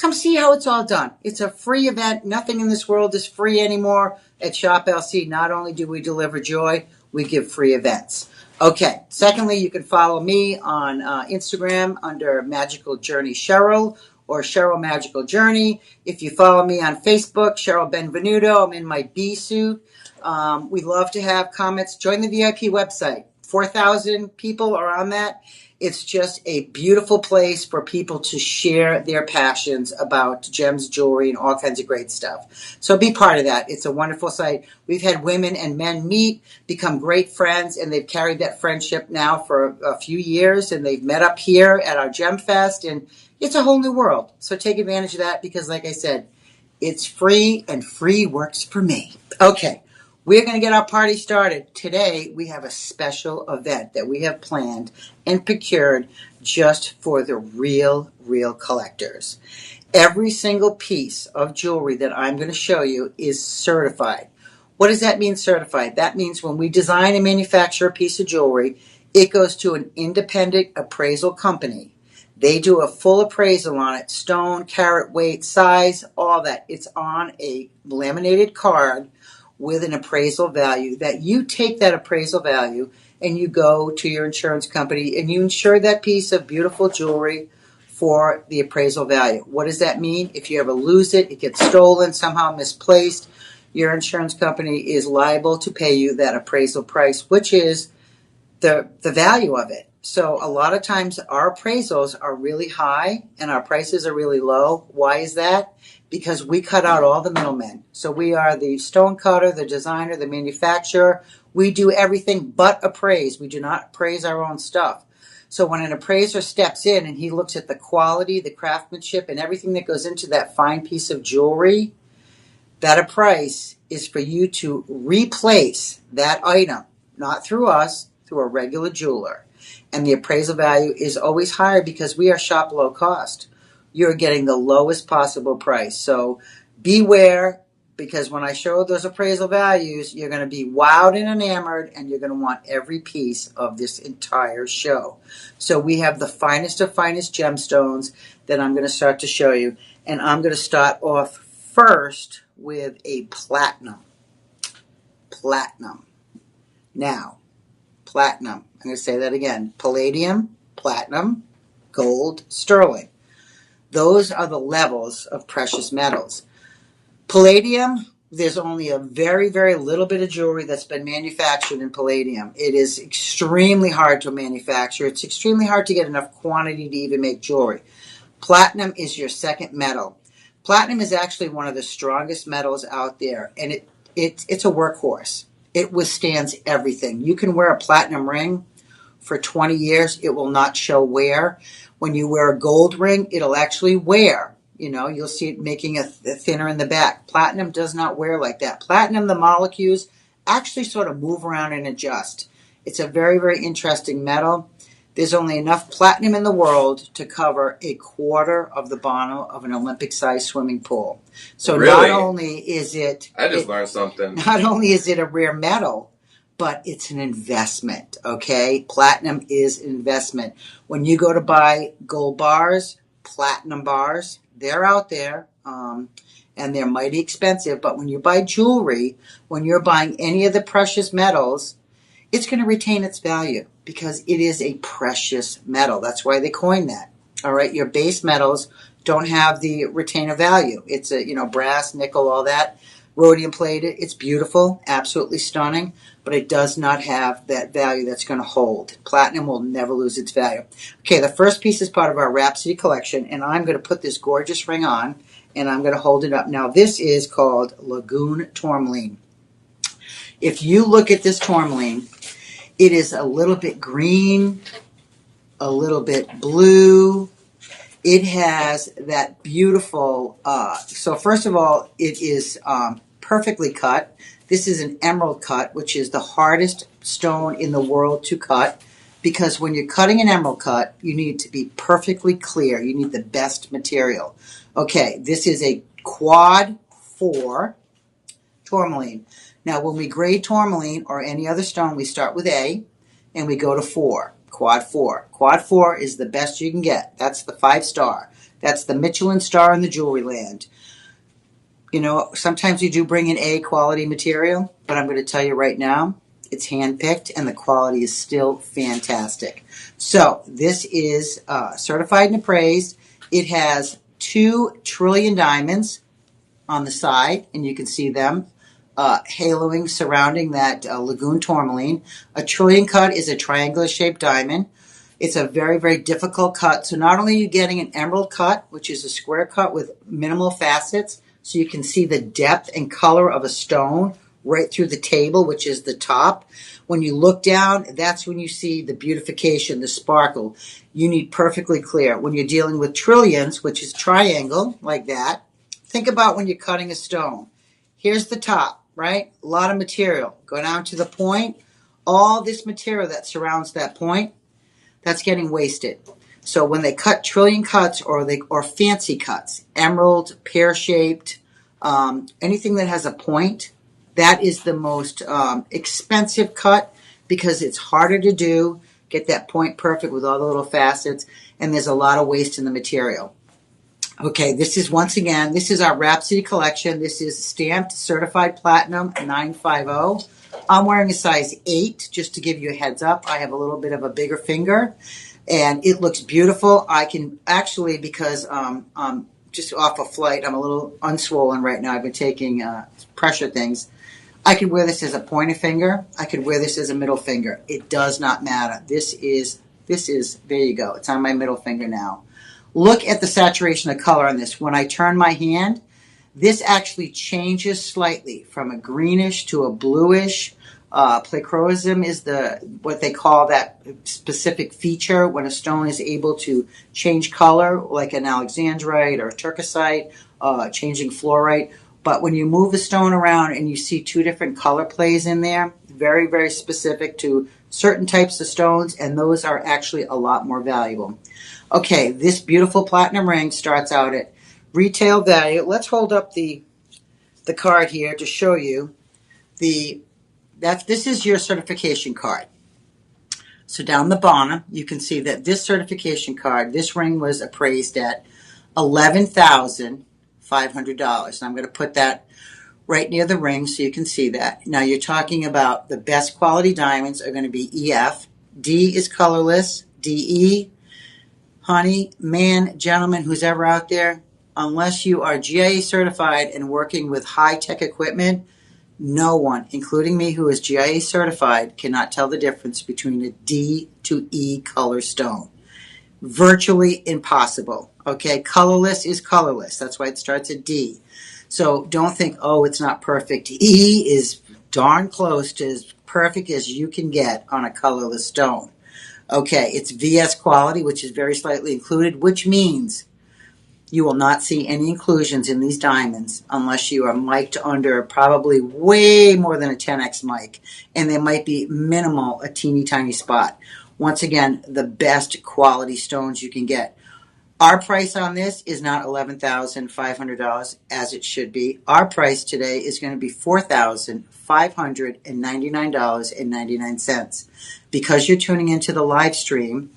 come see how it's all done. It's a free event. Nothing in this world is free anymore. At Shop LC, not only do we deliver joy, we give free events. Okay. Secondly, you can follow me on Instagram under Magical Journey Cheryl or Cheryl Magical Journey. If you follow me on Facebook, Cheryl Benvenuto, I'm in my bee suit. We love to have comments. Join the VIP website. 4,000 people are on that. It's just a beautiful place for people to share their passions about gems, jewelry, and all kinds of great stuff. So be part of that. It's a wonderful site. We've had women and men meet, become great friends, and they've carried that friendship now for a few years, and they've met up here at our Gem Fest, and it's a whole new world. So take advantage of that because, like I said, it's free, and free works for me. Okay. We're going to get our party started. Today, we have a special event that we have planned and procured just for the real collectors. Every single piece of jewelry that I'm going to show you is certified. What does that mean, certified? That means when we design and manufacture a piece of jewelry, it goes to an independent appraisal company. They do a full appraisal on it, stone, carat, weight, size, all that. It's on a laminated card with an appraisal value that you take that appraisal value and you go to your insurance company and you insure that piece of beautiful jewelry for the appraisal value. What does that mean? If you ever lose it, it gets stolen, somehow misplaced, your insurance company is liable to pay you that appraisal price, which is the value of it. So a lot of times our appraisals are really high and our prices are really low. Why is that? Because we cut out all the middlemen. So we are the stone cutter, the designer, the manufacturer. We do everything but appraise. We do not appraise our own stuff. So when an appraiser steps in and he looks at the quality, the craftsmanship, and everything that goes into that fine piece of jewelry, that price is for you to replace that item, not through us, through a regular jeweler. And the appraisal value is always higher because we are shop low cost. You're getting the lowest possible price. So beware, because when I show those appraisal values, you're going to be wowed and enamored, and you're going to want every piece of this entire show. So we have the finest of finest gemstones that I'm going to start to show you. And I'm going to start off first with a platinum. Platinum. Now, platinum. I'm going to say that again. Palladium, platinum, gold, sterling. Those are the levels of precious metals. Palladium, there's only a very little bit of jewelry that's been manufactured in palladium. It is extremely hard to manufacture. It's extremely hard to get enough quantity to even make jewelry. Platinum is your second metal. Platinum is actually one of the strongest metals out there, and it's a workhorse. It withstands everything. You can wear a platinum ring for 20 years. It will not show wear. When you wear a gold ring, it'll actually wear. You know, you'll see it making a thinner in the back. Platinum does not wear like that. Platinum, the molecules actually sort of move around and adjust. It's a very interesting metal. There's only enough platinum in the world to cover a quarter of the bottom of an Olympic-sized swimming pool. So really? Not only is it... I just learned something. Not only is it a rare metal, but it's an investment, okay? Platinum is an investment. When you go to buy gold bars, platinum bars, they're out there, and they're mighty expensive. But when you buy jewelry, when you're buying any of the precious metals, it's going to retain its value because it is a precious metal. That's why they coined that. All right, your base metals don't have the retainer value. It's brass, nickel, all that. Rhodium plated, it's beautiful, absolutely stunning, but it does not have that value that's going to hold. Platinum will never lose its value. Okay, the first piece is part of our Rhapsody collection, and I'm going to put this gorgeous ring on, and I'm going to hold it up. Now, this is called Lagoon Tourmaline. If you look at this tourmaline, it is a little bit green, a little bit blue. It has that beautiful, so first of all, it is perfectly cut. This is an emerald cut, which is the hardest stone in the world to cut, because when you're cutting an emerald cut, you need to be perfectly clear. You need the best material. Okay, this is a quad 4 tourmaline. Now, when we grade tourmaline or any other stone, we start with A, and we go to 4. Quad 4. Quad 4 is the best you can get. That's the 5-star. That's the Michelin star in the jewelry land. You know, sometimes you do bring in A quality material, but I'm going to tell you right now, it's hand-picked and the quality is still fantastic. So this is certified and appraised. It has 2 trillion diamonds on the side, and you can see them haloing surrounding that lagoon tourmaline. A trillion cut is a triangular shaped diamond. It's a very, very difficult cut. So not only are you getting an emerald cut, which is a square cut with minimal facets, so you can see the depth and color of a stone right through the table, which is the top. When you look down, that's when you see the beautification, the sparkle. You need perfectly clear. When you're dealing with trillions, which is triangle, like that, think about when you're cutting a stone. Here's the top, right? A lot of material. Go down to the point. All this material that surrounds that point, that's getting wasted. So when they cut trillion cuts or fancy cuts, emerald, pear-shaped, anything that has a point, that is the most expensive cut because it's harder to do, get that point perfect with all the little facets, and there's a lot of waste in the material. Okay, this is, once again, this is our Rhapsody collection. This is stamped certified platinum 950. I'm wearing a size 8, just to give you a heads up. I have a little bit of a bigger finger, and it looks beautiful. I can actually, because I'm just off a flight, I'm a little unswollen right now. I've been taking pressure things. I could wear this as a pointer finger. I could wear this as a middle finger. It does not matter. This is, there you go. It's on my middle finger now. Look at the saturation of color on this. When I turn my hand, this actually changes slightly from a greenish to a bluish. Plechorism is what they call that specific feature when a stone is able to change color, like an alexandrite or turquoisite, changing fluorite. But when you move a stone around and you see 2 different color plays in there, very, very specific to certain types of stones, and those are actually a lot more valuable. Okay, this beautiful platinum ring starts out at retail value. Let's hold up the card here to show you this is your certification card. So down the bottom, you can see that this certification card, this ring was appraised at $11,500. And I'm going to put that right near the ring so you can see that. Now you're talking about the best quality diamonds are going to be EF. D is colorless. DE, honey, man, gentleman, who's ever out there, unless you are GIA certified and working with high-tech equipment, no one, including me who is GIA certified, cannot tell the difference between a D to E color stone. Virtually impossible. Okay, colorless is colorless. That's why it starts at D. So don't think, oh, it's not perfect. E is darn close to as perfect as you can get on a colorless stone. Okay, it's VS quality, which is very slightly included, which means you will not see any inclusions in these diamonds unless you are mic'd under probably way more than a 10x mic, and there might be minimal, a teeny tiny spot. Once again, the best quality stones you can get. Our price on this is not $11,500 as it should be. Our price today is going to be $4,599.99. Because you're tuning into the live stream,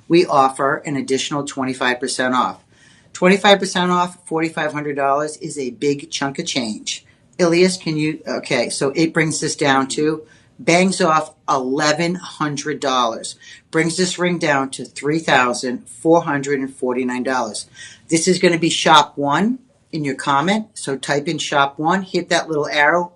we offer an additional 25% off. 25% off $4,500 is a big chunk of change. Ilias, can you, okay, so it brings this down to, bangs off $1,100. Brings this ring down to $3,449. This is going to be shop 1 in your comment. So type in shop 1, hit that little arrow.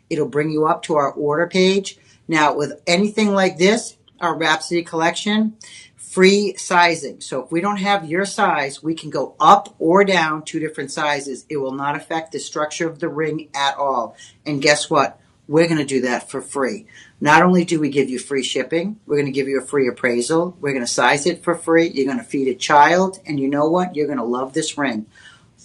It'll bring you up to our order page. Now, with anything like this, our Rhapsody collection, free sizing. So if we don't have your size, we can go up or down 2 different sizes. It will not affect the structure of the ring at all. And guess what? We're going to do that for free. Not only do we give you free shipping, we're going to give you a free appraisal. We're going to size it for free. You're going to feed a child. And you know what? You're going to love this ring.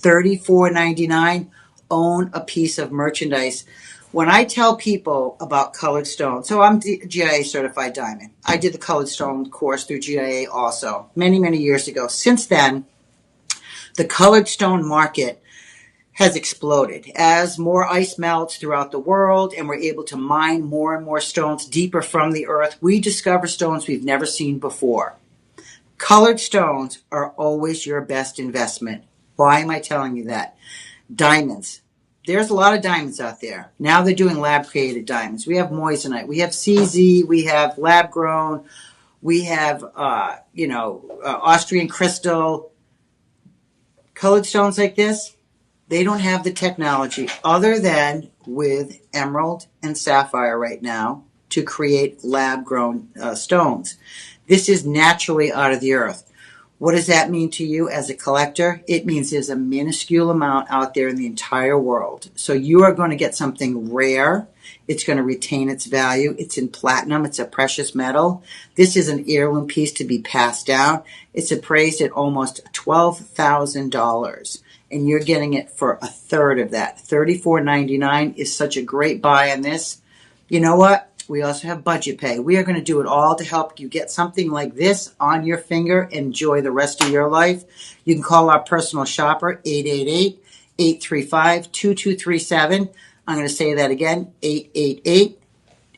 $34.99. Own a piece of merchandise. When I tell people about colored stone, so I'm GIA certified diamond. I did the colored stone course through GIA also many, many years ago. Since then, the colored stone market has exploded as more ice melts throughout the world and we're able to mine more and more stones deeper from the earth. We discover stones we've never seen before. Colored stones are always your best investment. Why am I telling you that? Diamonds. There's a lot of diamonds out there. Now they're doing lab-created diamonds. We have moissanite. We have CZ. We have lab-grown. We have, Austrian crystal. Colored stones like this, they don't have the technology other than with emerald and sapphire right now to create lab-grown stones. This is naturally out of the earth. What does that mean to you as a collector? It means there's a minuscule amount out there in the entire world. So you are going to get something rare. It's going to retain its value. It's in platinum. It's a precious metal. This is an heirloom piece to be passed down. It's appraised at almost $12,000. And you're getting it for a third of that. $34.99 is such a great buy on this. You know what? We also have budget pay. We are going to do it all to help you get something like this on your finger and enjoy the rest of your life. You can call our personal shopper, 888-835-2237. I'm going to say that again,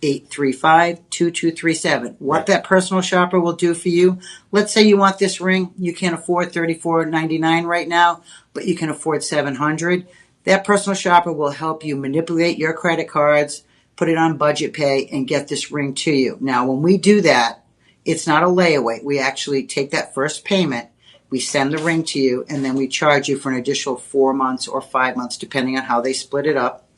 888-835-2237. What that personal shopper will do for you, let's say you want this ring. You can't afford $34.99 right now, but you can afford $700. That personal shopper will help you manipulate your credit cards, put it on budget pay, and get this ring to you. Now, when we do that, it's not a layaway. We actually take that first payment, we send the ring to you, and then we charge you for an additional 4 months or 5 months, depending on how they split it up,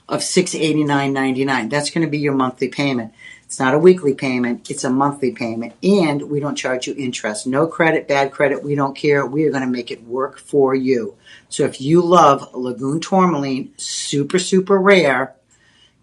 of $689.99. That's going to be your monthly payment. It's not a weekly payment. It's a monthly payment. And we don't charge you interest. No credit, bad credit. We don't care. We are going to make it work for you. So if you love Lagoon Tourmaline, super, super rare,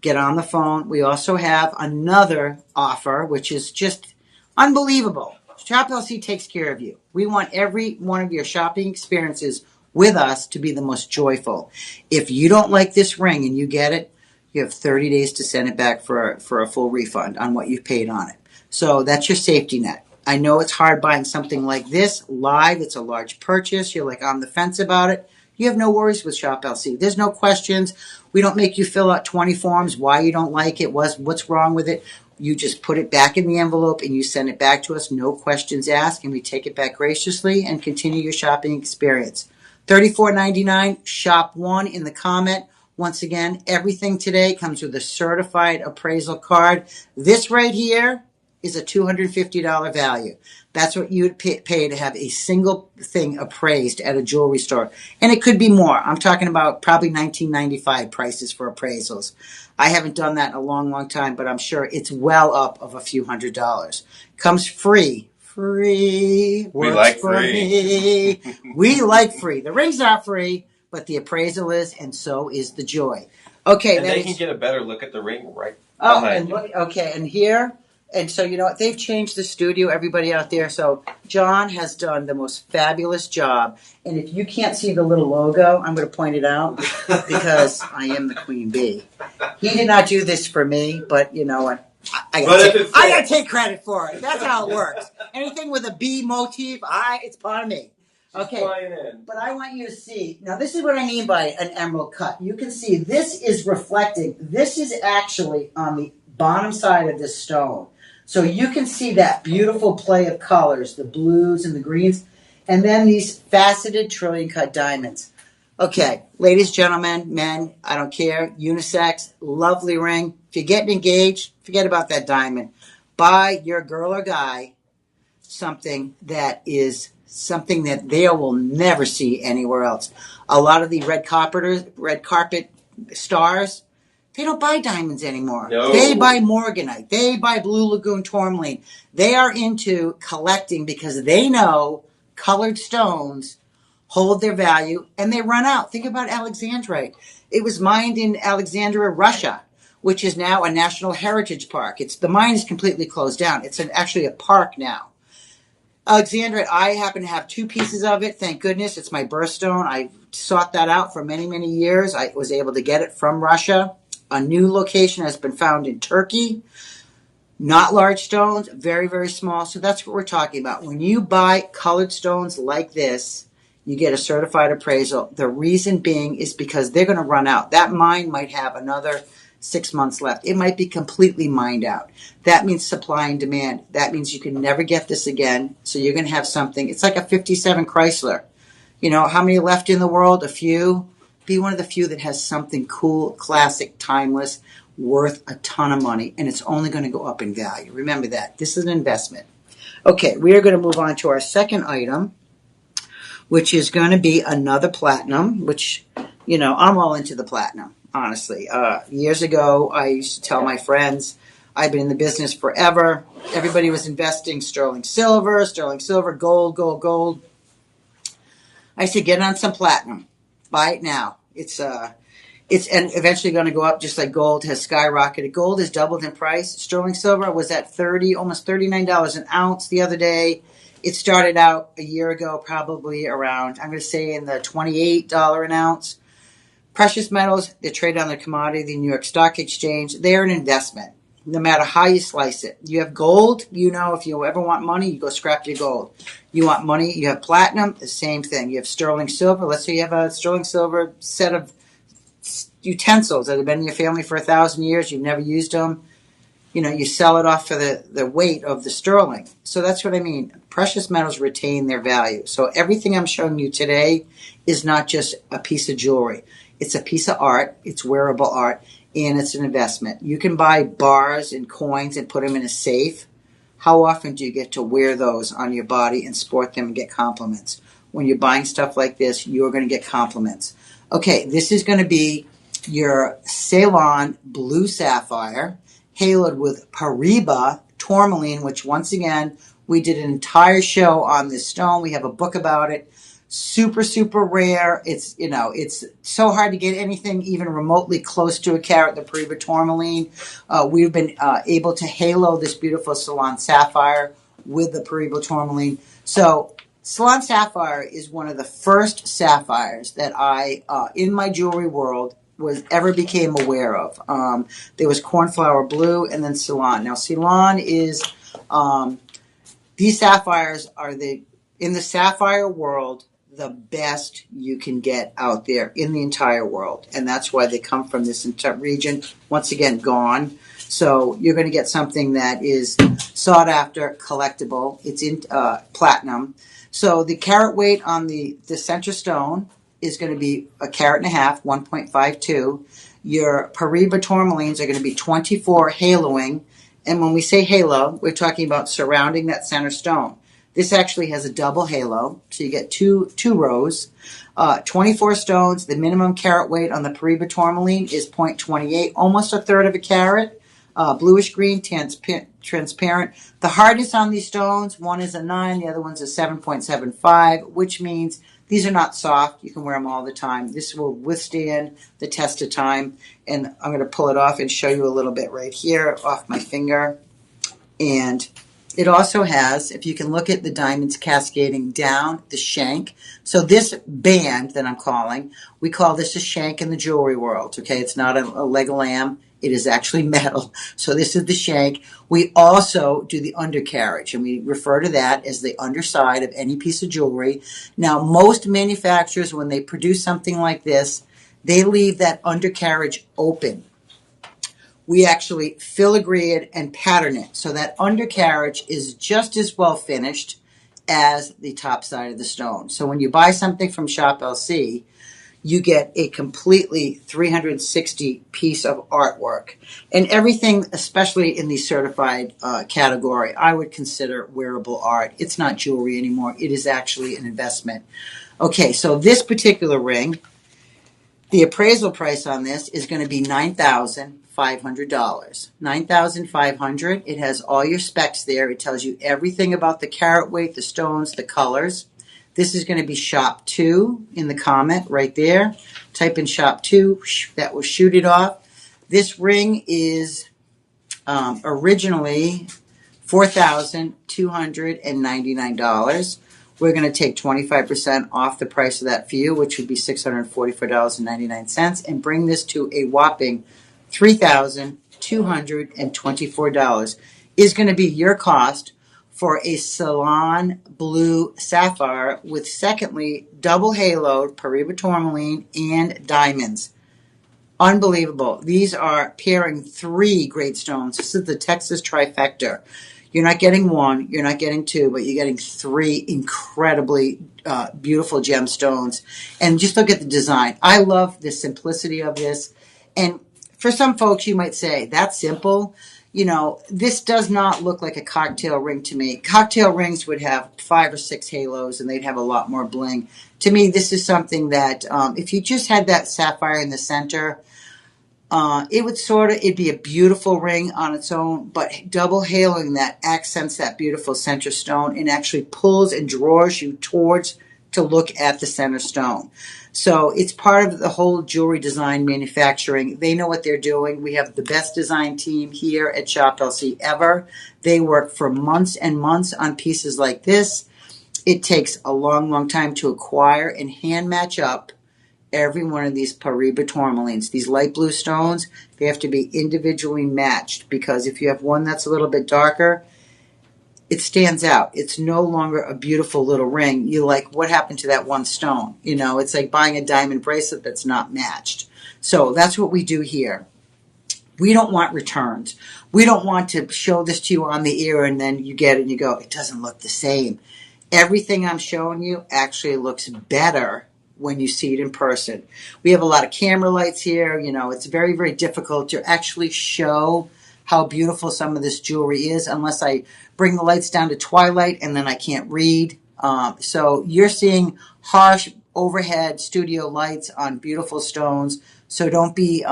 get on the phone. We also have another offer, which is just unbelievable. Shop LC takes care of you. We want every one of your shopping experiences with us to be the most joyful. If you don't like this ring and you get it, you have 30 days to send it back for a full refund on what you paid on it. So that's your safety net. I know it's hard buying something like this live. It's a large purchase. You're like on the fence about it. You have no worries with Shop LC. There's no questions. We don't make you fill out 20 forms why you don't like it, what's wrong with it. You just put it back in the envelope and you send it back to us. No questions asked, and we take it back graciously and continue your shopping experience. $34.99. Shop 1 in the comment. Once again, everything today comes with a certified appraisal card. This right here is a $250 value. That's what you'd pay to have a single thing appraised at a jewelry store. And it could be more. I'm talking about probably $19.95 prices for appraisals. I haven't done that in a long, long time, but I'm sure it's well up of a few $100s. Comes free. Free. We like for free. Me. We like free. The ring's not free, but the appraisal is, and so is the joy. Okay. And they can get a better look at the ring right Oh, behind and you. look, okay, and here, and so you know what? They've changed the studio, everybody out there. So John has done the most fabulous job. And if you can't see the little logo, I'm going to point it out because I am the queen bee. He did not do this for me, but you know what? I got to take credit for it. That's how it works. Anything with a bee motif, it's part of me. Okay, but I want you to see. Now, this is what I mean by an emerald cut. You can see this is reflecting. This is actually on the bottom side of this stone. So you can see that beautiful play of colors, the blues and the greens, and then these faceted trillion cut diamonds. Okay, ladies, gentlemen, men, I don't care, unisex, lovely ring. If you're getting engaged, forget about that diamond. Buy your girl or guy something that is something that they will never see anywhere else. A lot of the red carpet stars, they don't buy diamonds anymore. No. They buy morganite. They buy blue lagoon tourmaline. They are into collecting because they know colored stones hold their value and they run out. Think about alexandrite. It was mined in Alexandria, Russia, which is now a national heritage park. The mine is completely closed down. It's actually a park now. Alexandrite, I happen to have 2 pieces of it. Thank goodness. It's my birthstone. I sought that out for many, many years. I was able to get it from Russia. A new location has been found in Turkey. Not large stones, very, very small. So that's what we're talking about. When you buy colored stones like this, you get a certified appraisal. The reason being is because they're going to run out. That mine might have another 6 months left. It might be completely mined out. That means supply and demand. That means you can never get this again. So you're going to have something. It's like a 57 Chrysler. You know, how many left in the world? A few. Be one of the few that has something cool, classic, timeless, worth a ton of money, and it's only going to go up in value. Remember that. This is an investment. Okay, we are going to move on to our second item, which is going to be another platinum, which, you know, I'm all into the platinum, honestly. Years ago, I used to tell my friends, I've been in the business forever. Everybody was investing sterling silver, gold, gold, gold. I said, get on some platinum. Buy it now. It's and eventually going to go up just like gold has skyrocketed. Gold has doubled in price. Sterling silver was at almost $39 an ounce the other day. It started out a year ago, probably around, I'm going to say in the $28 an ounce. Precious metals, they trade on the commodity, the New York Stock Exchange. They're an investment, no matter how you slice it. You have gold, you know, if you ever want money, you go scrap your gold. You want money, you have platinum, the same thing. You have sterling silver. Let's say you have a sterling silver set of utensils that have been in your family for 1,000 years. You've never used them. You know, you sell it off for the weight of the sterling. So that's what I mean. Precious metals retain their value. So everything I'm showing you today is not just a piece of jewelry. It's a piece of art. It's wearable art. And it's an investment. You can buy bars and coins and put them in a safe. How often do you get to wear those on your body and sport them and get compliments? When you're buying stuff like this, you're going to get compliments. Okay, this is going to be your Ceylon blue sapphire, haloed with Paraiba tourmaline, which once again, we did an entire show on this stone. We have a book about it. Super, super rare. It's, you know, it's so hard to get anything even remotely close to a carat, the Paraiba tourmaline. We've been able to halo this beautiful Ceylon sapphire with the Paraiba tourmaline. So Ceylon sapphire is one of the first sapphires that I, in my jewelry world, ever became aware of. There was cornflower blue and then Ceylon. Now Ceylon is, these sapphires are in the sapphire world, the best you can get out there in the entire world. And that's why they come from this entire region, once again, gone. So you're going to get something that is sought after, collectible. It's in platinum. So the carat weight on the center stone is going to be 1.5 carats, 1.52. Your Paraiba tourmalines are going to be 24 haloing. And when we say halo, we're talking about surrounding that center stone. This actually has a double halo, so you get two rows. 24 stones. The minimum carat weight on the Paraiba tourmaline is 0.28, almost a third of a carat. Bluish green, transparent. The hardness on these stones, one is a 9, the other one's a 7.75, which means these are not soft. You can wear them all the time. This will withstand the test of time. And I'm going to pull it off and show you a little bit right here off my finger. And it also has, if you can look at the diamonds cascading down the shank. So this band that I'm calling, we call this a shank in the jewelry world. Okay, it's not a leg of lamb. It is actually metal. So this is the shank. We also do the undercarriage, and we refer to that as the underside of any piece of jewelry. Now, most manufacturers, when they produce something like this, they leave that undercarriage open. We actually filigree it and pattern it. So that undercarriage is just as well finished as the top side of the stone. So when you buy something from Shop LC, you get a completely 360 piece of artwork. And everything, especially in the certified category, I would consider wearable art. It's not jewelry anymore. It is actually an investment. Okay, so this particular ring, the appraisal price on this is going to be $9,500. $9,500. It has all your specs there. It tells you everything about the carat weight, the stones, the colors. This is going to be shop 2 in the comment right there. Type in shop 2. That will shoot it off. This ring is originally $4,299. We're going to take 25% off the price of that for you, which would be $644.99, and bring this to a whopping $3,224 is going to be your cost for a Ceylon blue sapphire with, secondly, double haloed Paraiba tourmaline and diamonds. Unbelievable. These are pairing 3 great stones. This is the Texas trifecta. You're not getting 1, you're not getting 2, but you're getting 3 incredibly beautiful gemstones. And just look at the design. I love the simplicity of this. And for some folks, you might say, that's simple. This does not look like a cocktail ring to me. Cocktail rings would have 5 or 6 halos and they'd have a lot more bling. To me, this is something that if you just had that sapphire in the center, it'd be a beautiful ring on its own, but double haloing that accents that beautiful center stone and actually pulls and draws you towards to look at the center stone. So it's part of the whole jewelry design manufacturing. They know what they're doing. We have the best design team here at Shop LC ever. They work for months and months on pieces like this. It takes a long, long time to acquire and hand match up every one of these Paraiba tourmalines. These light blue stones, they have to be individually matched, because if you have one that's a little bit darker, it stands out. It's no longer a beautiful little ring. You're like, what happened to that one stone? It's like buying a diamond bracelet that's not matched. So that's what we do here. We don't want returns. We don't want to show this to you on the ear and then you get it and you go, it doesn't look the same. Everything I'm showing you actually looks better when you see it in person. We have a lot of camera lights here. It's very, very difficult to actually show how beautiful some of this jewelry is unless I bring the lights down to twilight and then I can't read. So you're seeing harsh overhead studio lights on beautiful stones. So don't be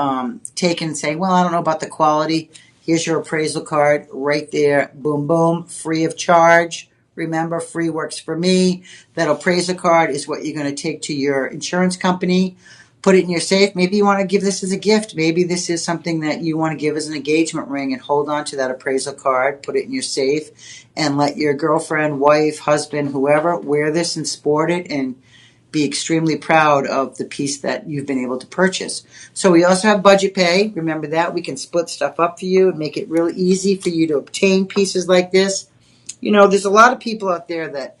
taken and saying, well, I don't know about the quality. Here's your appraisal card right there. Boom, boom, free of charge. Remember, free works for me. That appraisal card is what you're going to take to your insurance company, put it in your safe. Maybe you want to give this as a gift. Maybe this is something that you want to give as an engagement ring and hold on to that appraisal card, put it in your safe, and let your girlfriend, wife, husband, whoever, wear this and sport it and be extremely proud of the piece that you've been able to purchase. So we also have budget pay. Remember that. We can split stuff up for you and make it really easy for you to obtain pieces like this. There's a lot of people out there that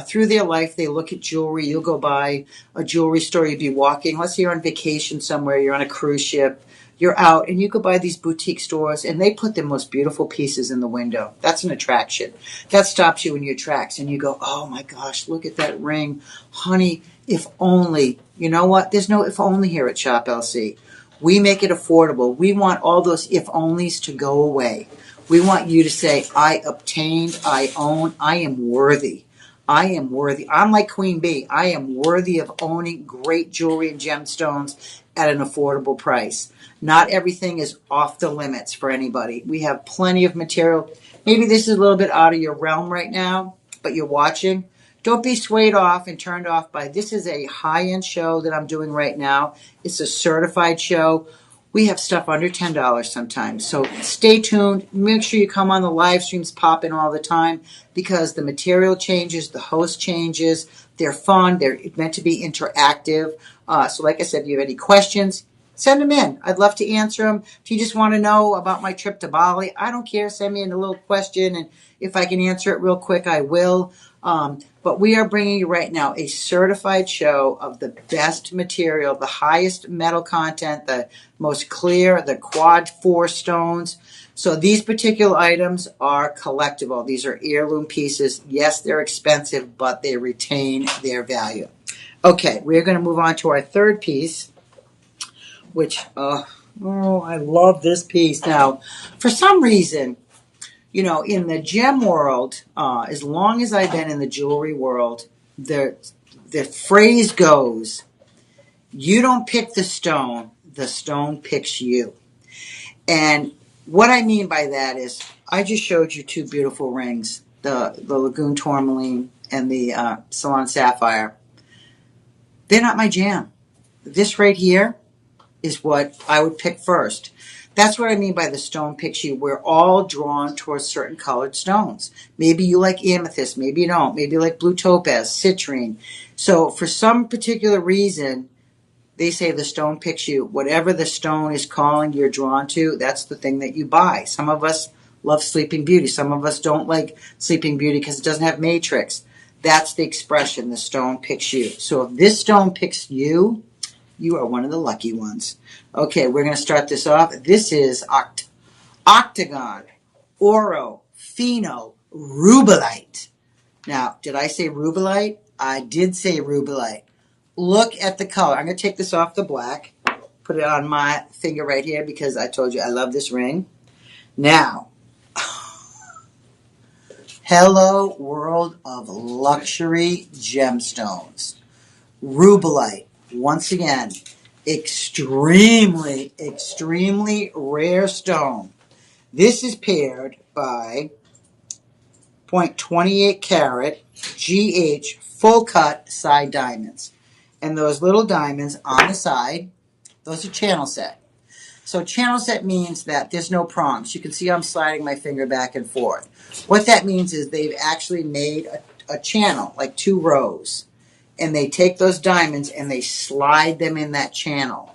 through their life, they look at jewelry. You'll go by a jewelry store, you'll be walking. Let's say you're on vacation somewhere, you're on a cruise ship, you're out, and you go by these boutique stores, and they put the most beautiful pieces in the window. That's an attraction. That stops you in your tracks, and you go, oh my gosh, look at that ring. Honey, if only. You know what? There's no if only here at Shop LC. We make it affordable. We want all those if onlys to go away. We want you to say, I obtained, I own, I am worthy. I am worthy. I'm like Queen Bee. I am worthy of owning great jewelry and gemstones at an affordable price. Not everything is off the limits for anybody. We have plenty of material. Maybe this is a little bit out of your realm right now, but you're watching. Don't be swayed off and turned off by this is a high-end show that I'm doing right now. It's a certified show. We have stuff under $10 sometimes. So stay tuned. Make sure you come on the live streams, pop in all the time, because the material changes, the host changes. They're fun. They're meant to be interactive. So like I said, if you have any questions, send them in. I'd love to answer them. If you just want to know about my trip to Bali, I don't care. Send me in a little question, and if I can answer it real quick, I will. But we are bringing you right now a certified show of the best material, the highest metal content, the most clear, the quad 4 stones. So these particular items are collectible. These are heirloom pieces. Yes, they're expensive, but they retain their value. Okay, we're going to move on to our third piece, which, I love this piece. Now, for some reason, in the gem world, as long as I've been in the jewelry world, the phrase goes, you don't pick the stone picks you. And what I mean by that is, I just showed you 2 beautiful rings, the Lagoon Tourmaline and the Ceylon Sapphire. They're not my jam. This right here is what I would pick first. That's what I mean by the stone picks you. We're all drawn towards certain colored stones. Maybe you like amethyst, maybe you don't. Maybe you like blue topaz, citrine. So for some particular reason, they say the stone picks you. Whatever the stone is calling you're drawn to, that's the thing that you buy. Some of us love Sleeping Beauty. Some of us don't like Sleeping Beauty because it doesn't have matrix. That's the expression, the stone picks you. So if this stone picks you, You are one of the lucky ones. Okay, we're going to start this off. This is Octagon Oro Pheno Rubellite. Now, did I say rubellite? I did say rubellite. Look at the color. I'm going to take this off the black, put it on my finger right here because I told you I love this ring. Now, hello world of luxury gemstones. Rubellite, once again, extremely, extremely rare stone. This is paired by 0.28 carat GH full cut side diamonds. And those little diamonds on the side, those are channel set. So channel set means that there's no prongs. You can see I'm sliding my finger back and forth. What that means is they've actually made a channel, like 2 rows. And they take those diamonds and they slide them in that channel.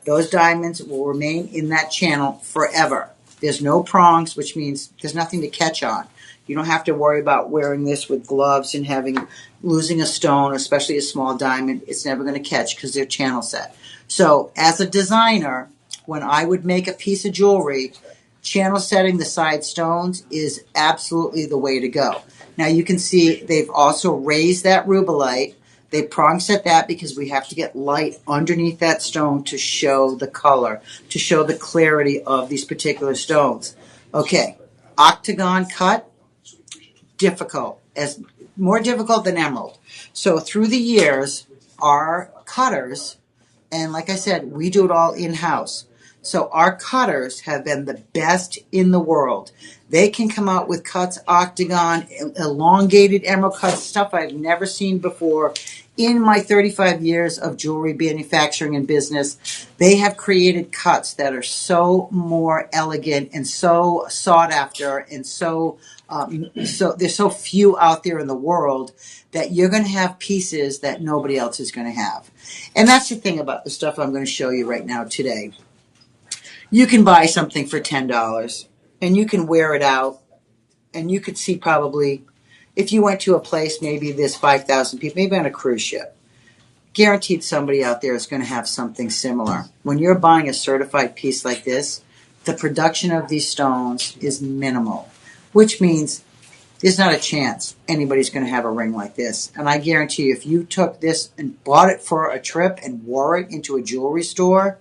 Those diamonds will remain in that channel forever. There's no prongs, which means there's nothing to catch on. You don't have to worry about wearing this with gloves and losing a stone, especially a small diamond. It's never going to catch because they're channel set. So as a designer, when I would make a piece of jewelry, channel setting the side stones is absolutely the way to go. Now you can see they've also raised that rubellite. They prong set that because we have to get light underneath that stone to show the color, to show the clarity of these particular stones. Okay, octagon cut, difficult, more difficult than emerald. So through the years, our cutters, and like I said, we do it all in-house. So our cutters have been the best in the world. They can come out with cuts, octagon, elongated emerald cuts, stuff I've never seen before. In my 35 years of jewelry manufacturing and business, they have created cuts that are so more elegant and so sought after and so there's so few out there in the world that you're going to have pieces that nobody else is going to have. And that's the thing about the stuff I'm going to show you right now today. You can buy something for $10 and you can wear it out and you could see probably, if you went to a place, maybe there's 5,000 people, maybe on a cruise ship, guaranteed somebody out there is going to have something similar. When you're buying a certified piece like this, the production of these stones is minimal, which means there's not a chance anybody's going to have a ring like this. And I guarantee you, if you took this and bought it for a trip and wore it into a jewelry store,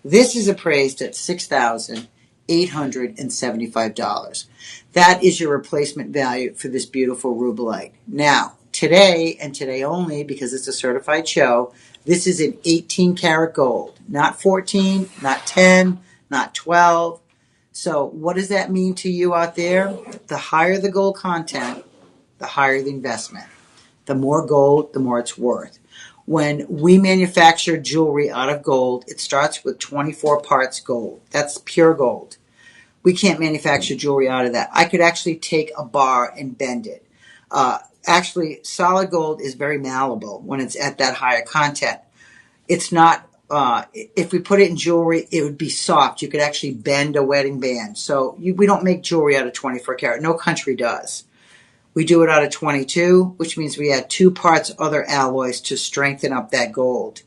this is appraised at $6,875. That is your replacement value for this beautiful rubellite. Now, today, and today only, because it's a certified show, this is an 18 karat gold. Not 14, not 10, not 12. So what does that mean to you out there? The higher the gold content, the higher the investment. The more gold, the more it's worth. When we manufacture jewelry out of gold, it starts with 24 parts gold. That's pure gold. We can't manufacture jewelry out of that. I could actually take a bar and bend it. Actually, solid gold is very malleable when it's at that higher content. It's not, if we put it in jewelry, it would be soft. You could actually bend a wedding band. So we don't make jewelry out of 24 karat. No country does. We do it out of 22, which means we add 2 parts other alloys to strengthen up that gold.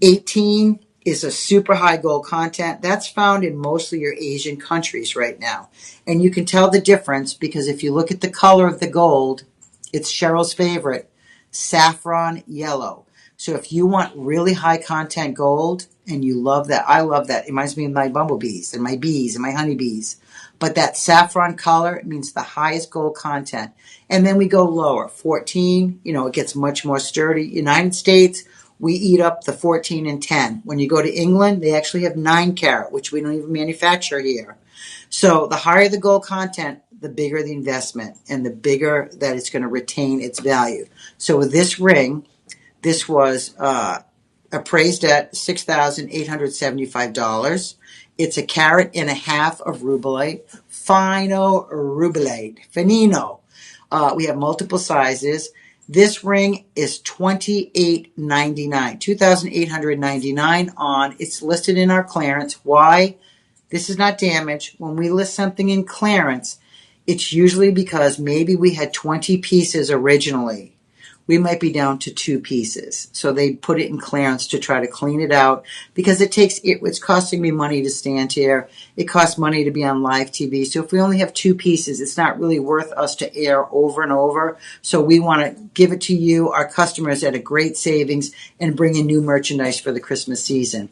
18 is a super high gold content. That's found in mostly your Asian countries right now. And you can tell the difference because if you look at the color of the gold, it's Cheryl's favorite, saffron yellow. So if you want really high content gold and you love that, I love that. It reminds me of my bumblebees and my bees and my honeybees. But that saffron color means the highest gold content. And then we go lower. 14, it gets much more sturdy. United States, we eat up the 14 and 10. When you go to England, they actually have 9 karat, which we don't even manufacture here. So the higher the gold content, the bigger the investment and the bigger that it's going to retain its value. So with this ring, this was appraised at $6,875. It's 1.5 carats of rubellite, fino rubellite, finino. We have multiple sizes. This ring is $2,899, $2,899 on. It's listed in our clearance. Why? This is not damaged. When we list something in clearance, it's usually because maybe we had 20 pieces originally. we might be down to 2 pieces. So they put it in clearance to try to clean it out because it's costing me money to stand here. It costs money to be on live TV. So if we only have 2 pieces, it's not really worth us to air over and over. So we want to give it to you, our customers, at a great savings and bring in new merchandise for the Christmas season.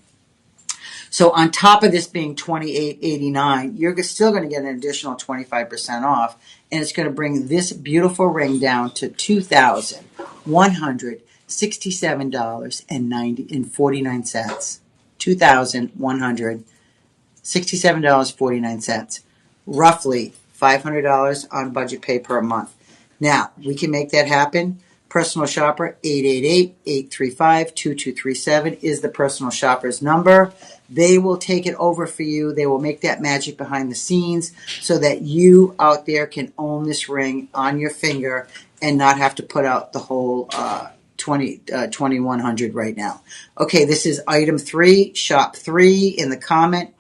So on top of this being $28.89, you're still going to get an additional 25% off, and it's going to bring this beautiful ring down to $2,167.49. $2,167.49. Roughly $500 on budget pay per month. Now, we can make that happen. Personal Shopper, 888-835-2237 is the Personal Shopper's number. They will take it over for you. They will make that magic behind the scenes so that you out there can own this ring on your finger and not have to put out the whole $2,100 right now. Okay, this is item 3, shop 3 in the comment,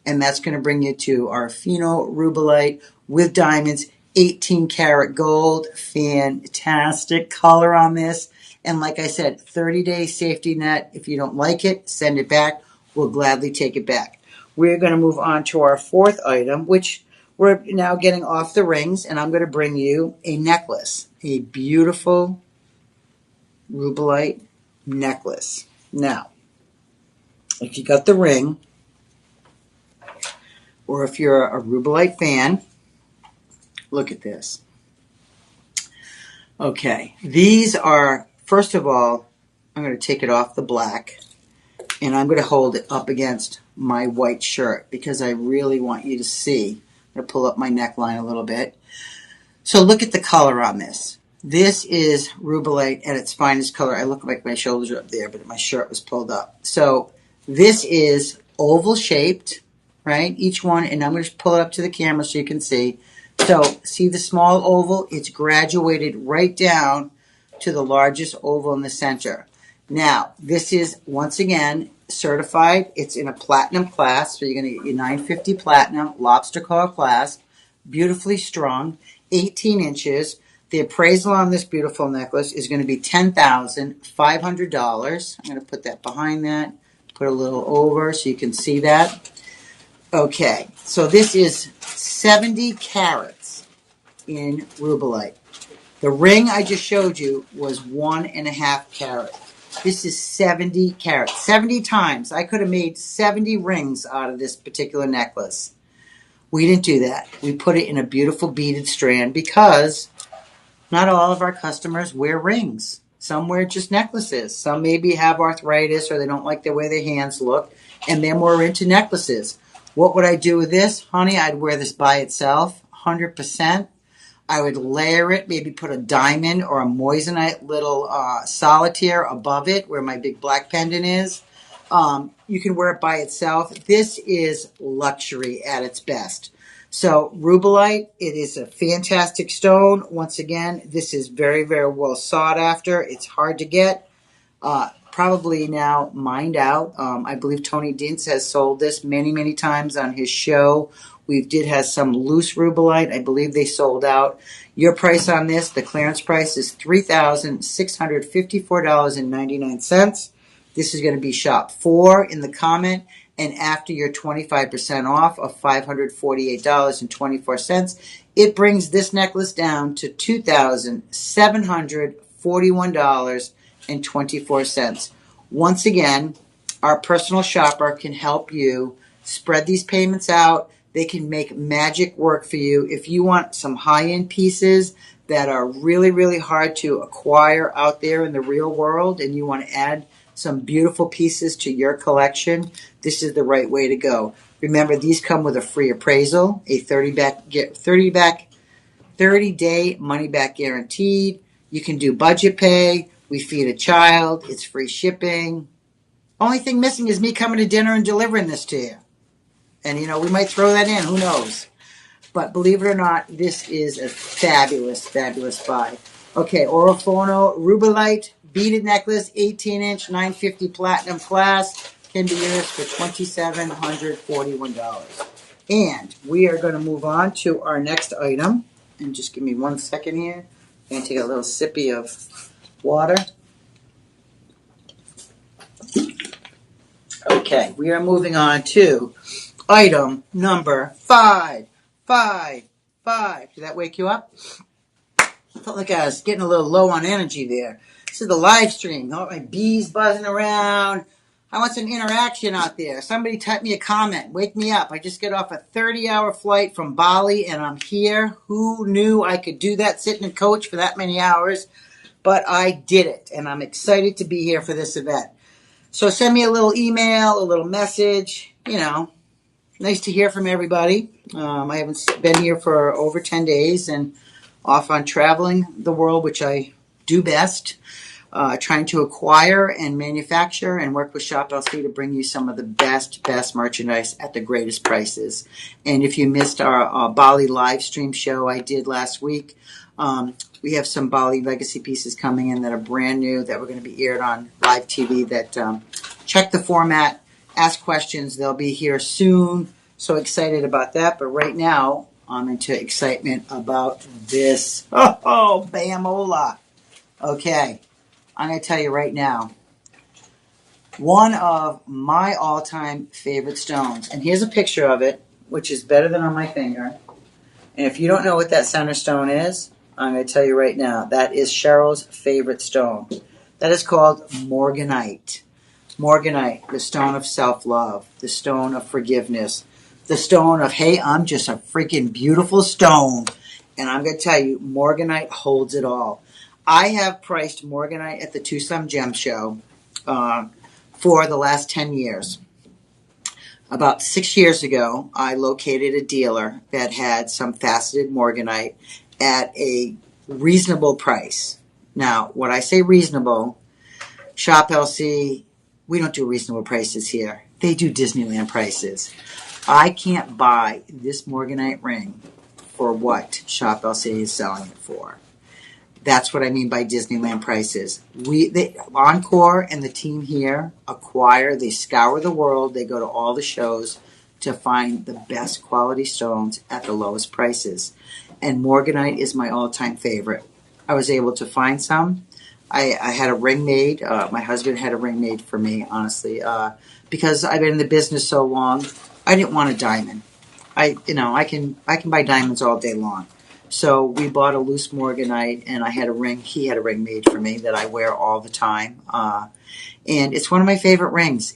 and that's going to bring you to our pheno rubellite with diamonds. 18 karat gold, fantastic color on this. And like I said, 30-day safety net. If you don't like it, send it back. We'll gladly take it back. We're going to move on to our 4th item, which we're now getting off the rings, and I'm going to bring you a necklace, a beautiful rubellite necklace. Now, if you got the ring, or if you're a rubellite fan, look at this. Okay, these are, first of all, I'm going to take it off the black, and I'm going to hold it up against my white shirt because I really want you to see. I'm going to pull up my neckline a little bit. So look at the color on this. This is rubellite at its finest color. I look like my shoulders are up there, but my shirt was pulled up. So this is oval shaped, right? Each one, and I'm going to pull it up to the camera so you can see. So see the small oval? It's graduated right down to the largest oval in the center. Now, this is, once again, certified. It's in a platinum class, so you're going to get your 950 platinum lobster claw clasp, beautifully strung, 18 inches. The appraisal on this beautiful necklace is going to be $10,500. I'm going to put that behind that, put a little over so you can see that. Okay, so this is 70 carats in rubellite. The ring I just showed you was 1.5 carat. This is 70 carats. 70 times. I could have made 70 rings out of this particular necklace. We didn't do that. We put it in a beautiful beaded strand because not all of our customers wear rings. Some wear just necklaces. Some maybe have arthritis or they don't like the way their hands look, and they're more into necklaces. What would I do with this? Honey, I'd wear this by itself, 100%. I would layer it, maybe put a diamond or a moissanite little solitaire above it where my big black pendant is. You can wear it by itself. This is luxury at its best. So rubellite, it is a fantastic stone. Once again, this is very, very well sought after. It's hard to get. Probably now mined out. I believe Tony Dintz has sold this many, many times on his show. We did have some loose rubellite. I believe they sold out. Your price on this, the clearance price, is $3,654.99. This is going to be shop 4 in the comment. And after your 25% off of $548.24, it brings this necklace down to $2,741.24. Once again, our personal shopper can help you spread these payments out. They can make magic work for you. If you want some high-end pieces that are really, really hard to acquire out there in the real world, and you want to add some beautiful pieces to your collection, this is the right way to go. Remember, these come with a free appraisal, a 30-day money-back guaranteed. You can do budget pay. We feed a child. It's free shipping. Only thing missing is me coming to dinner and delivering this to you. And, we might throw that in. Who knows? But believe it or not, this is a fabulous, fabulous buy. Okay, Orofono Rubellite beaded necklace, 18-inch, 950 platinum class, can be yours for $2,741. And we are going to move on to our next item. And just give me 1 second here I'm going to take a little sippy of water. Okay, we are moving on to item number 5. 5. 5. Did that wake you up? I felt like I was getting a little low on energy there. This is the live stream. Oh, my bees buzzing around. I want some interaction out there. Somebody type me a comment. Wake me up. I just got off a 30-hour flight from Bali, and I'm here. Who knew I could do that, sit in a coach for that many hours? But I did it, and I'm excited to be here for this event. So send me a little email, a little message. Nice to hear from everybody. I haven't been here for over 10 days and off on traveling the world, which I do best. Trying to acquire and manufacture and work with Shop LC to bring you some of the best merchandise at the greatest prices. And if you missed our Bali live stream show I did last week, we have some Bali legacy pieces coming in that are brand new that we're going to be aired on live TV that check the format, ask questions. They'll be here soon. So excited about that. But right now, I'm into excitement about this. Oh, Bamola. Okay. I'm going to tell you right now, one of my all-time favorite stones, and here's a picture of it, which is better than on my finger. And if you don't know what that center stone is, I'm going to tell you right now, that is Cheryl's favorite stone. That is called Morganite. Morganite, the stone of self-love, the stone of forgiveness, the stone of, hey, I'm just a freaking beautiful stone. And I'm going to tell you, Morganite holds it all. I have priced Morganite at the Tucson Gem Show for the last 10 years. About 6 years ago, I located a dealer that had some faceted Morganite at a reasonable price. Now, when I say reasonable, Shop LC, we don't do reasonable prices here. They do Disneyland prices. I can't buy this Morganite ring for what Shop LC is selling it for. That's what I mean by Disneyland prices. Encore and the team here they scour the world, they go to all the shows to find the best quality stones at the lowest prices. And Morganite is my all-time favorite. I was able to find some. I had a ring made. My husband had a ring made for me, honestly, because I've been in the business so long. I didn't want a diamond. I can buy diamonds all day long. So we bought a loose Morganite, and I had a ring. He had a ring made for me that I wear all the time. And it's one of my favorite rings.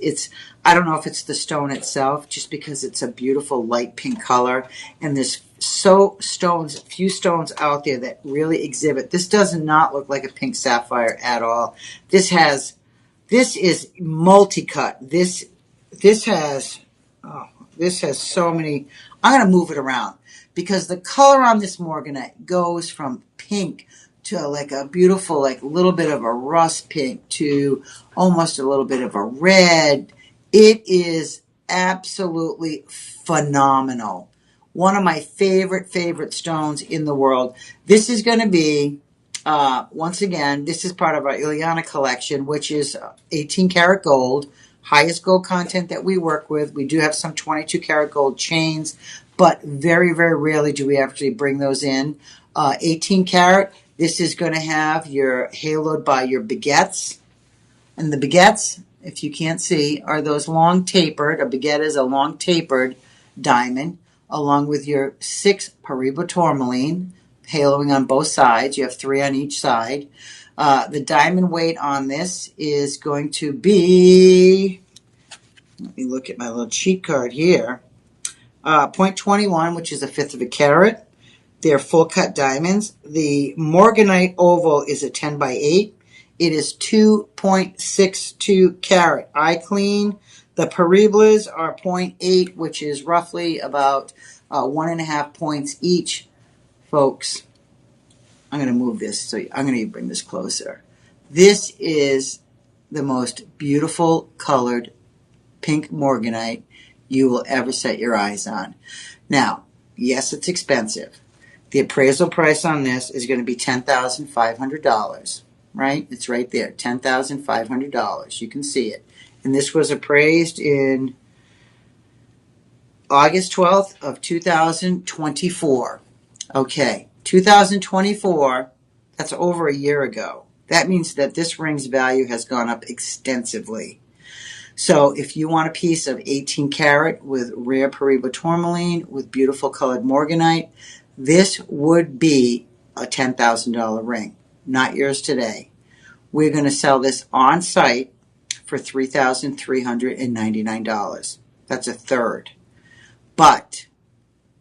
I don't know if it's the stone itself, just because it's a beautiful light pink color. And there's few stones out there that really exhibit. This does not look like a pink sapphire at all. This is multi-cut. This has so many. I'm going to move it around because the color on this Morganite goes from pink to like a beautiful, like little bit of a rust pink to almost a little bit of a red. It is absolutely phenomenal. One of my favorite stones in the world. This is going to be, once again, this is part of our Ileana collection, which is 18 karat gold, highest gold content that we work with. We do have some 22 karat gold chains, but very, very rarely do we actually bring those in. 18 karat, this is going to have your haloed by your baguettes. And the baguettes, if you can't see, are those long tapered. A baguette is a long tapered diamond, along with your 6 Paraiba tourmaline, haloing on both sides. You have 3 on each side. The diamond weight on this is going to be, let me look at my little cheat card here, 0.21, which is a fifth of a carat. They're full cut diamonds. The Morganite oval is a 10 by 8. It is 2.62 carat. Eye clean. The Paraibas are 0.8, which is roughly about 1.5 points each. Folks, I'm going to move this, so I'm going to bring this closer. This is the most beautiful colored pink Morganite you will ever set your eyes on. Now, yes, it's expensive. The appraisal price on this is going to be $10,500, right? It's right there, $10,500. You can see it. And this was appraised in August 12th of 2024. Okay, 2024, That's over a year ago. That means that this ring's value has gone up extensively. So if you want a piece of 18 karat with rare Paraiba tourmaline with beautiful colored morganite, this would be a $10,000 ring. Not yours today. We're going to sell this on site for $3,399. That's a third. But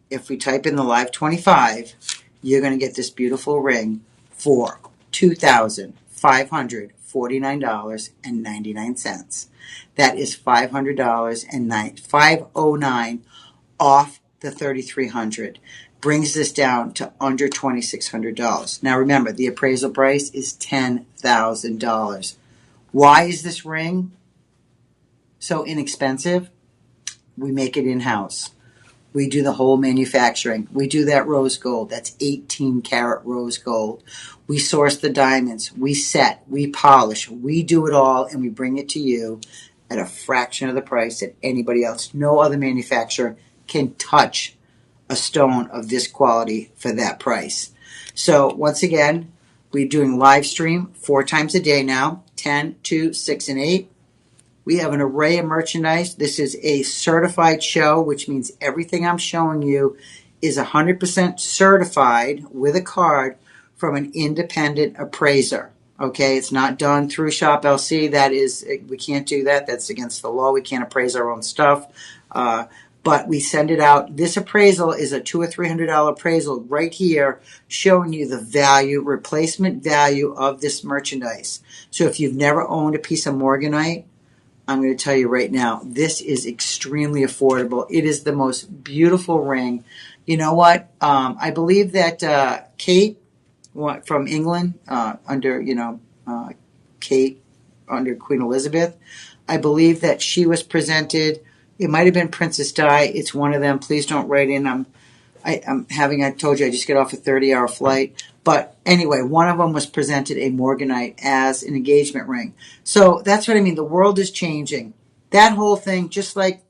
if we type in the Live 25, you're going to get this beautiful ring for $2,549.99. That is $509 off the $3,300. Brings this down to under $2,600. Now remember, the appraisal price is $10,000. Why is this ring so inexpensive? We make it in-house. We do the whole manufacturing. We do that rose gold. That's 18 karat rose gold. We source the diamonds. We set. We polish. We do it all, and we bring it to you at a fraction of the price that anybody else. No other manufacturer can touch a stone of this quality for that price. So once again, we're doing live stream 4 times a day now, 10, 2, 6, and 8. We have an array of merchandise. This is a certified show, which means everything I'm showing you is 100% certified with a card from an independent appraiser. Okay, it's not done through Shop LC. That is, we can't do that. That's against the law. We can't appraise our own stuff. But we send it out. This appraisal is a $200 or $300 appraisal right here, showing you the value, replacement value of this merchandise. So if you've never owned a piece of morganite, I'm going to tell you right now, this is extremely affordable. It is the most beautiful ring. You know what? I believe that Kate from England, under Kate under Queen Elizabeth, I believe that she was presented. It might have been Princess Di. It's one of them. Please don't write in. I told you I just get off a 30-hour flight. But anyway, one of them was presented a morganite as an engagement ring. So that's what I mean. The world is changing. That whole thing, just like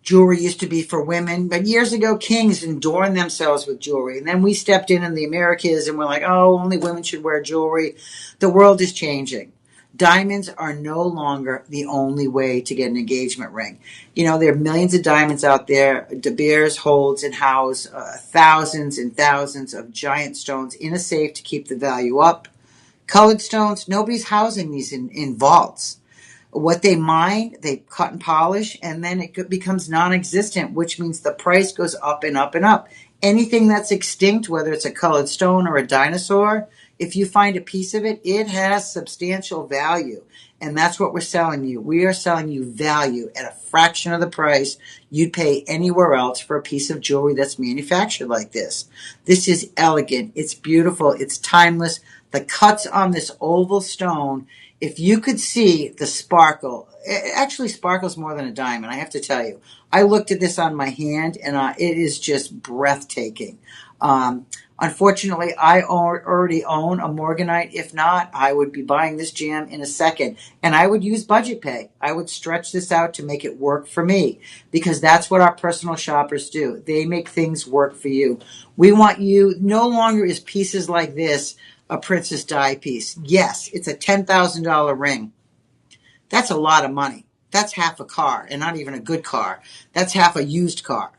jewelry used to be for women. But years ago, kings adorned themselves with jewelry. And then we stepped in the Americas and we're like, oh, only women should wear jewelry. The world is changing. Diamonds are no longer the only way to get an engagement ring. You know, there are millions of diamonds out there. De Beers holds and house thousands and thousands of giant stones in a safe to keep the value up. Colored stones, nobody's housing these in vaults. What they mine, they cut and polish, and then it becomes non-existent, which means the price goes up and up and up. Anything that's extinct, whether it's a colored stone or a dinosaur, if you find a piece of it, it has substantial value. And that's what we're selling you. We are selling you value at a fraction of the price you'd pay anywhere else for a piece of jewelry that's manufactured like this. This is elegant. It's beautiful. It's timeless. The cuts on this oval stone, if you could see the sparkle, it actually sparkles more than a diamond, I have to tell you. I looked at this on my hand, and it is just breathtaking. Unfortunately, I already own a morganite. If not, I would be buying this gem in a second. And I would use budget pay. I would stretch this out to make it work for me, because that's what our personal shoppers do. They make things work for you. We want you, no longer is pieces like this a Princess Di piece. Yes, it's a $10,000 ring. That's a lot of money. That's half a car, and not even a good car. That's half a used car.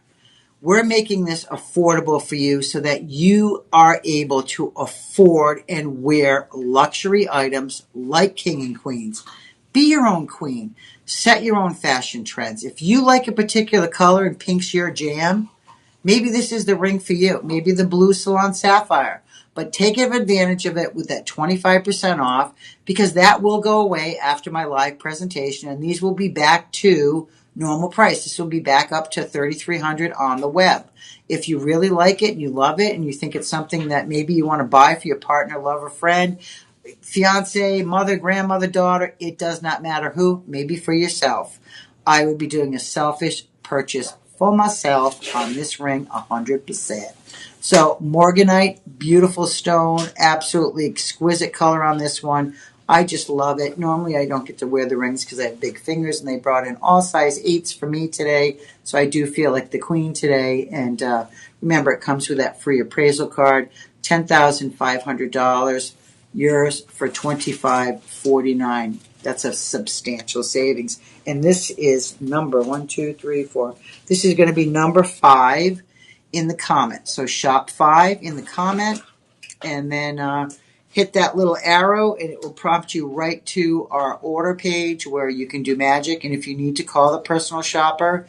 We're making this affordable for you so that you are able to afford and wear luxury items like king and queens. Be your own queen. Set your own fashion trends. If you like a particular color and pink's your jam, maybe this is the ring for you. Maybe the blue Salon Sapphire. But take advantage of it with that 25% off, because that will go away after my live presentation, and these will be back to normal price. This will be back up to $3,300 on the web. If you really like it and you love it and you think it's something that maybe you want to buy for your partner, lover, friend, fiance, mother, grandmother, daughter, it does not matter who, maybe for yourself. I would be doing a selfish purchase for myself on this ring 100%. So morganite, beautiful stone, absolutely exquisite color on this one. I just love it. Normally I don't get to wear the rings because I have big fingers, and they brought in all size 8s for me today. So I do feel like the queen today. And remember, it comes with that free appraisal card. $10,500. Yours for $25.49. That's a substantial savings. And this is number 1, 2, 3, 4. This is going to be number 5 in the comment. So shop 5 in the comment, and then hit that little arrow, and it will prompt you right to our order page where you can do magic. And if you need to call the personal shopper,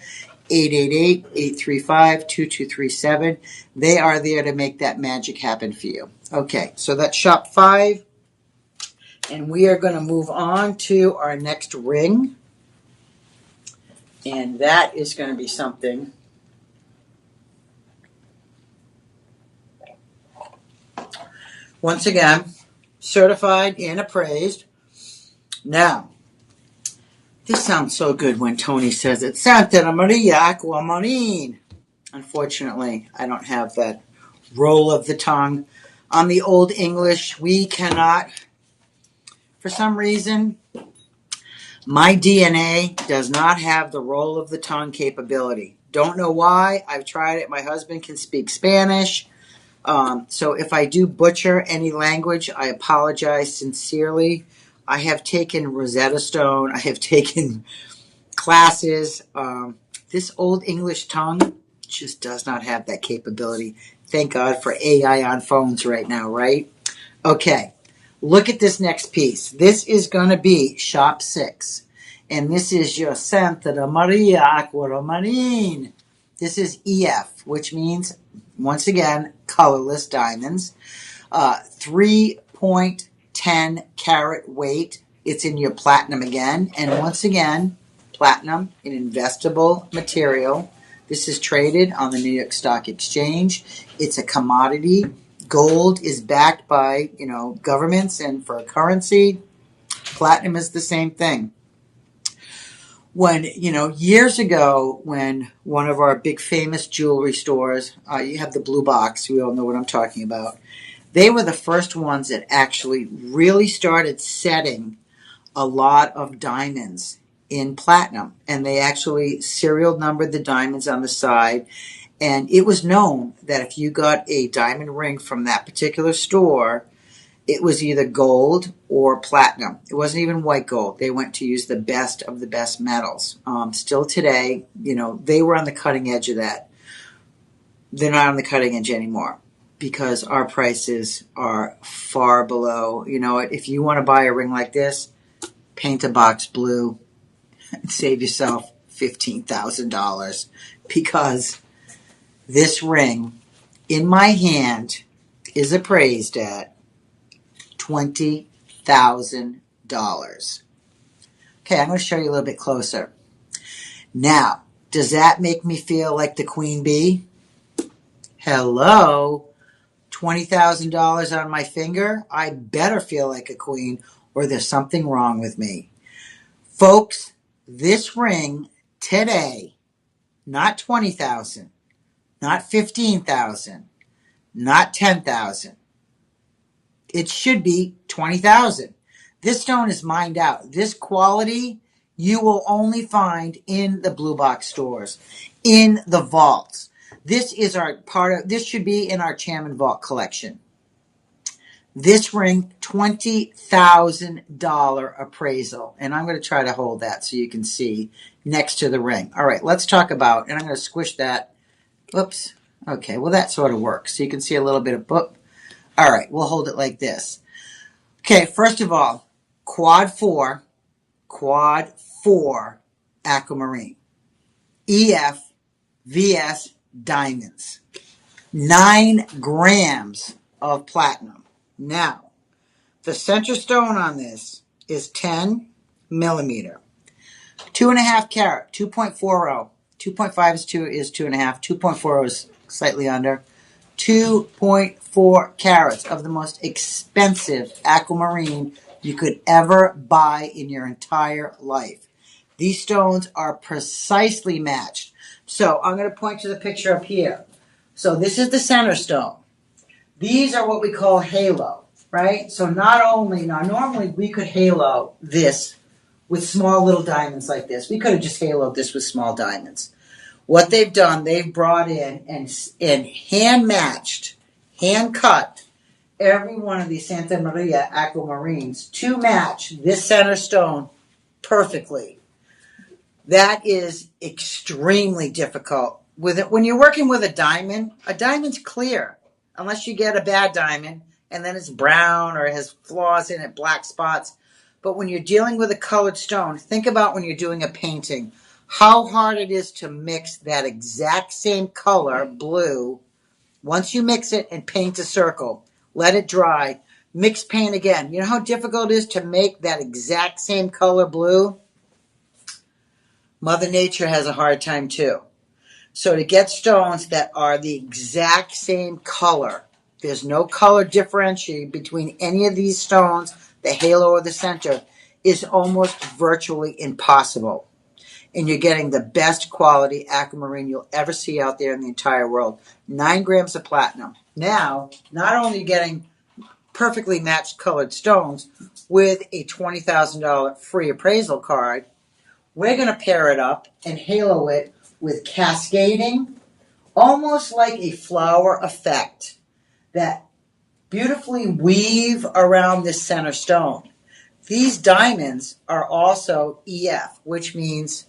888-835-2237. They are there to make that magic happen for you. Okay, so that's shop 5. And we are going to move on to our next ring. And that is going to be something. Once again, certified and appraised. Now, this sounds so good when Tony says it. Santa Maria Aquamarine. Unfortunately, I don't have that roll of the tongue. On the Old English, we cannot. For some reason, my DNA does not have the roll of the tongue capability. Don't know why. I've tried it. My husband can speak Spanish. So if I do butcher any language, I apologize sincerely. I have taken Rosetta Stone. I have taken classes. This Old English tongue just does not have that capability. Thank God for AI on phones right now, right? Okay, look at this next piece. This is going to be shop 6. And this is your Santa Maria Aquamarine. This is EF, which means, once again, colorless diamonds. 3.10 carat weight. It's in your platinum again. And once again, platinum, an investable material. This is traded on the New York Stock Exchange. It's a commodity. Gold is backed by, governments and for currency. Platinum is the same thing. When, years ago, when one of our big famous jewelry stores, you have the blue box, we all know what I'm talking about. They were the first ones that actually really started setting a lot of diamonds in platinum. And they actually serial numbered the diamonds on the side. And it was known that if you got a diamond ring from that particular store, it was either gold or platinum. It wasn't even white gold. They went to use the best of the best metals. Still today, they were on the cutting edge of that. They're not on the cutting edge anymore because our prices are far below. If you want to buy a ring like this, paint a box blue and save yourself $15,000 because this ring in my hand is appraised at $20,000. Okay, I'm going to show you a little bit closer. Now, does that make me feel like the queen bee? Hello? $20,000 on my finger? I better feel like a queen or there's something wrong with me. Folks, this ring today, not $20,000, not $15,000, not $10,000. It should be $20,000. This stone is mined out. This quality you will only find in the blue box stores, in the vaults. This is this should be in our Chairman Vault collection. This ring, $20,000 appraisal. And I'm going to try to hold that so you can see next to the ring. All right, let's talk about, and I'm going to squish that. Oops. Okay, well, that sort of works. So you can see a little bit of book. All right, we'll hold it like this. Okay, first of all, quad 4 aquamarine. EF VS diamonds. 9 grams of platinum. Now, the center stone on this is 10 millimeter. 2.5 carat, 2.40. 2.5 is 2.5. 2.40 is slightly under. 2.4 carats of the most expensive aquamarine you could ever buy in your entire life. These stones are precisely matched. So I'm going to point to the picture up here. So this is the center stone. These are what we call halo, right? So normally we could halo this with small little diamonds like this. We could have just haloed this with small diamonds. What they've done, they've brought in and hand-matched, hand-cut every one of these Santa Maria aquamarines to match this center stone perfectly. That is extremely difficult. With it, when you're working with a diamond's clear, unless you get a bad diamond and then it's brown or it has flaws in it, black spots. But when you're dealing with a colored stone, think about when you're doing a painting, how hard it is to mix that exact same color, blue. Once you mix it and paint a circle, let it dry, mix paint again. You know how difficult it is to make that exact same color blue? Mother Nature has a hard time too. So to get stones that are the exact same color, there's no color differentiating between any of these stones, the halo or the center, is almost virtually impossible. And you're getting the best quality aquamarine you'll ever see out there in the entire world. 9 grams of platinum. Now, not only are you getting perfectly matched colored stones with a $20,000 free appraisal card, we're going to pair it up and halo it with cascading, almost like a flower effect that beautifully weave around this center stone. These diamonds are also EF, which means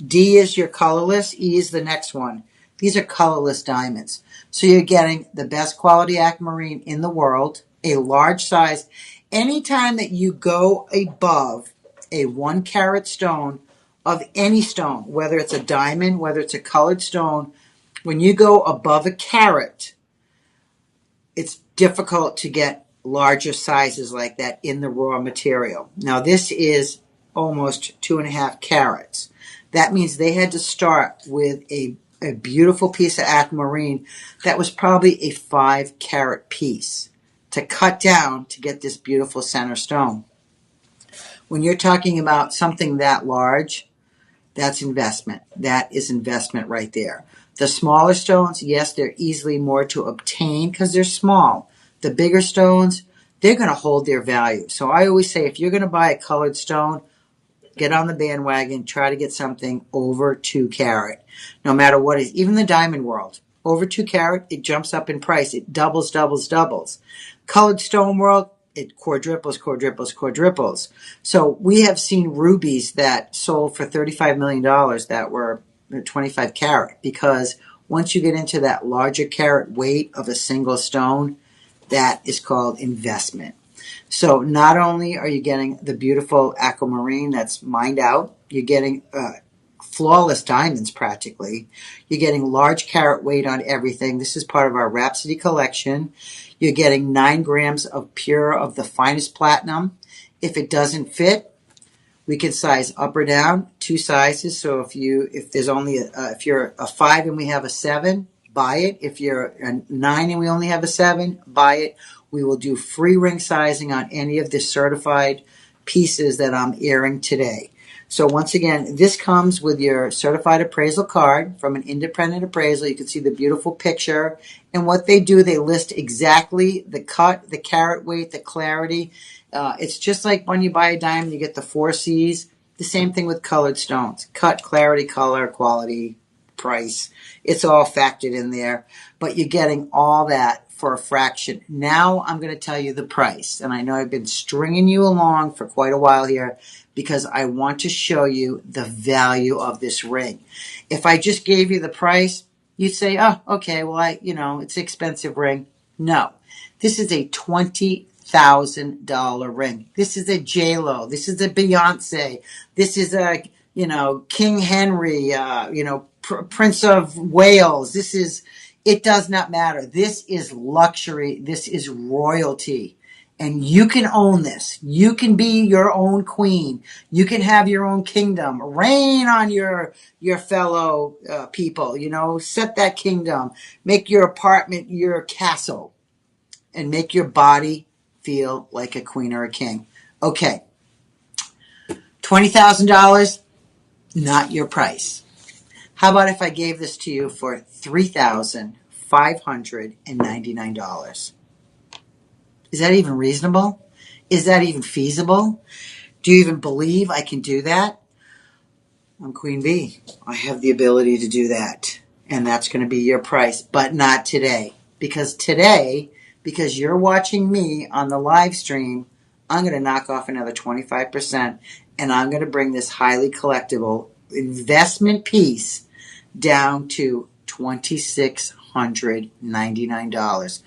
D is your colorless, E is the next one. These are colorless diamonds. So you're getting the best quality aquamarine in the world, a large size. Anytime that you go above a 1 carat stone of any stone, whether it's a diamond, whether it's a colored stone, when you go above a carat, it's difficult to get larger sizes like that in the raw material. Now this is almost 2.5 carats. That means they had to start with a beautiful piece of aquamarine that was probably a 5 carat piece to cut down to get this beautiful center stone. When you're talking about something that large, that's investment. That is investment right there. The smaller stones, yes, they're easily more to obtain because they're small. The bigger stones, they're going to hold their value. So I always say if you're going to buy a colored stone, get on the bandwagon, try to get something over 2 carat. No matter what it is, even the diamond world, over 2 carat, it jumps up in price. It doubles, doubles, doubles. Colored stone world, it quadruples, quadruples, quadruples. So we have seen rubies that sold for $35 million that were 25 carat because once you get into that larger carat weight of a single stone, that is called investment. So not only are you getting the beautiful aquamarine that's mined out, you're getting flawless diamonds practically. You're getting large carat weight on everything. This is part of our Rhapsody collection. You're getting 9 grams of pure of the finest platinum. If it doesn't fit, we can size up or down, 2 sizes. So if there's only if you're a 5 and we have a 7, buy it. If you're a 9 and we only have a 7, buy it. We will do free ring sizing on any of the certified pieces that I'm airing today. So once again, this comes with your certified appraisal card from an independent appraisal. You can see the beautiful picture. And what they do, they list exactly the cut, the carat weight, the clarity. It's just like when you buy a diamond, you get the 4 C's. The same thing with colored stones. Cut, clarity, color, quality, price. It's all factored in there. But you're getting all that for a fraction. Now I'm going to tell you the price. And I know I've been stringing you along for quite a while here because I want to show you the value of this ring. If I just gave you the price, you'd say, oh, okay, well, it's an expensive ring. No, this is a $20,000 ring. This is a J-Lo. This is a Beyonce. This is a, King Henry, Prince of Wales. It does not matter. This is luxury. This is royalty. And you can own this. You can be your own queen. You can have your own kingdom. Reign on your fellow people. Set that kingdom. Make your apartment your castle. And make your body feel like a queen or a king. Okay. $20,000, not your price. How about if I gave this to you for $3,599? Is that even reasonable? Is that even feasible? Do you even believe I can do that? I'm Queen Bee. I have the ability to do that. And that's going to be your price, but not today. Because today, because you're watching me on the live stream, I'm going to knock off another 25%, and I'm going to bring this highly collectible investment piece down to $2,699.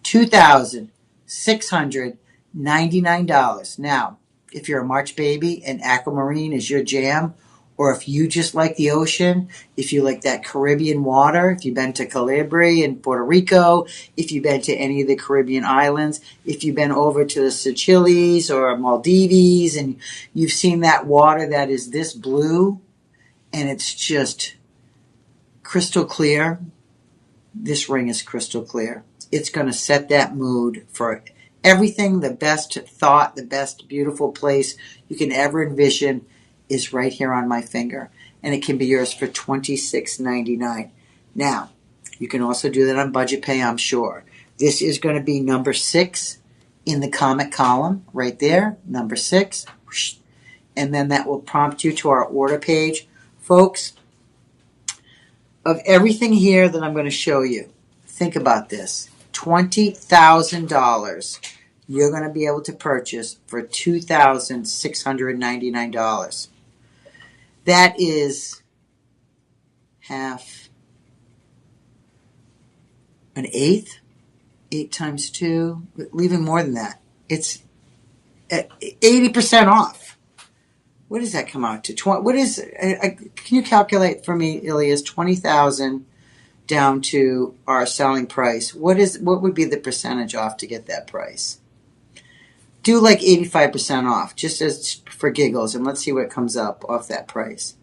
$2,699. Now, if you're a March baby and aquamarine is your jam, or if you just like the ocean, if you like that Caribbean water, if you've been to Calabria and Puerto Rico, if you've been to any of the Caribbean islands, if you've been over to the Seychelles or Maldives and you've seen that water that is this blue and it's just crystal clear, this ring is crystal clear. It's going to set that mood for everything. The best thought, the best beautiful place you can ever envision is right here on my finger. And it can be yours for $26.99. Now, you can also do that on budget pay, I'm sure. This is going to be number 6 in the comment column right there. Number 6. And then that will prompt you to our order page. Folks, of everything here that I'm going to show you, think about this. $20,000 you're going to be able to purchase for $2,699. That is half, an eighth, 8 times 2, leaving more than that. It's 80% off. What does that come out to? What is? Can you calculate for me, Ilias? 20,000 down to our selling price. What would be the percentage off to get that price? Do like 85% off, just as for giggles, and let's see what comes up off that price.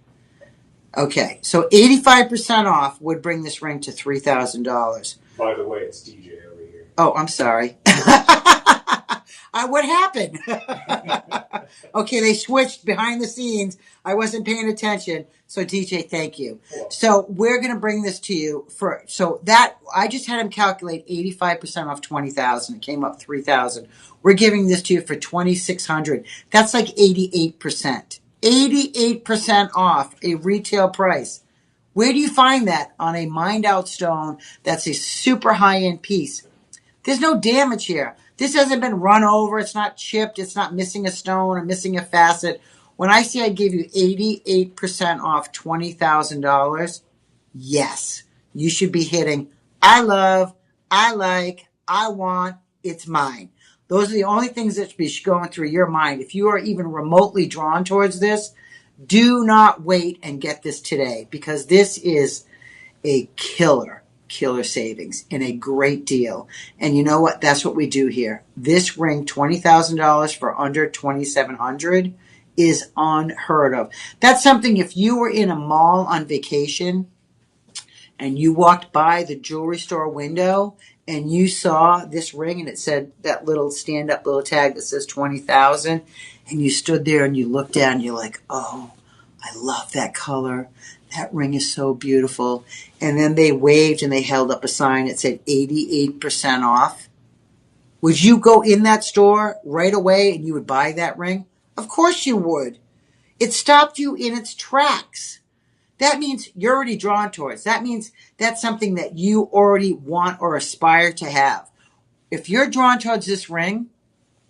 Okay, so 85% off would bring this ring to $3,000. By the way, it's DJ over here. Oh, I'm sorry. What happened? Okay, they switched behind the scenes. I wasn't paying attention. So DJ, thank you. Cool. So we're going to bring this to you I just had him calculate 85% off 20,000. It came up 3,000. We're giving this to you for 2,600. That's like 88%. 88% off a retail price. Where do you find that on a mined out stone that's a super high-end piece? There's no damage here. This hasn't been run over. It's not chipped. It's not missing a stone or missing a facet. When I say I gave you 88% off $20,000, yes, you should be hitting I love, I like, I want, it's mine. Those are the only things that should be going through your mind. If you are even remotely drawn towards this, do not wait and get this today, because this is a killer savings and a great deal. And you know what? That's what we do here. This ring, $20,000 for under $2,700, is unheard of. That's something, if you were in a mall on vacation and you walked by the jewelry store window and you saw this ring and it said that little stand-up little tag that says 20,000, and you stood there and you looked at it and you're like, oh, I love that color. That ring is so beautiful. And then they waved and they held up a sign that said 88% off. Would you go in that store right away and you would buy that ring? Of course you would. It stopped you in its tracks. That means you're already drawn towards. That means that's something that you already want or aspire to have. If you're drawn towards this ring,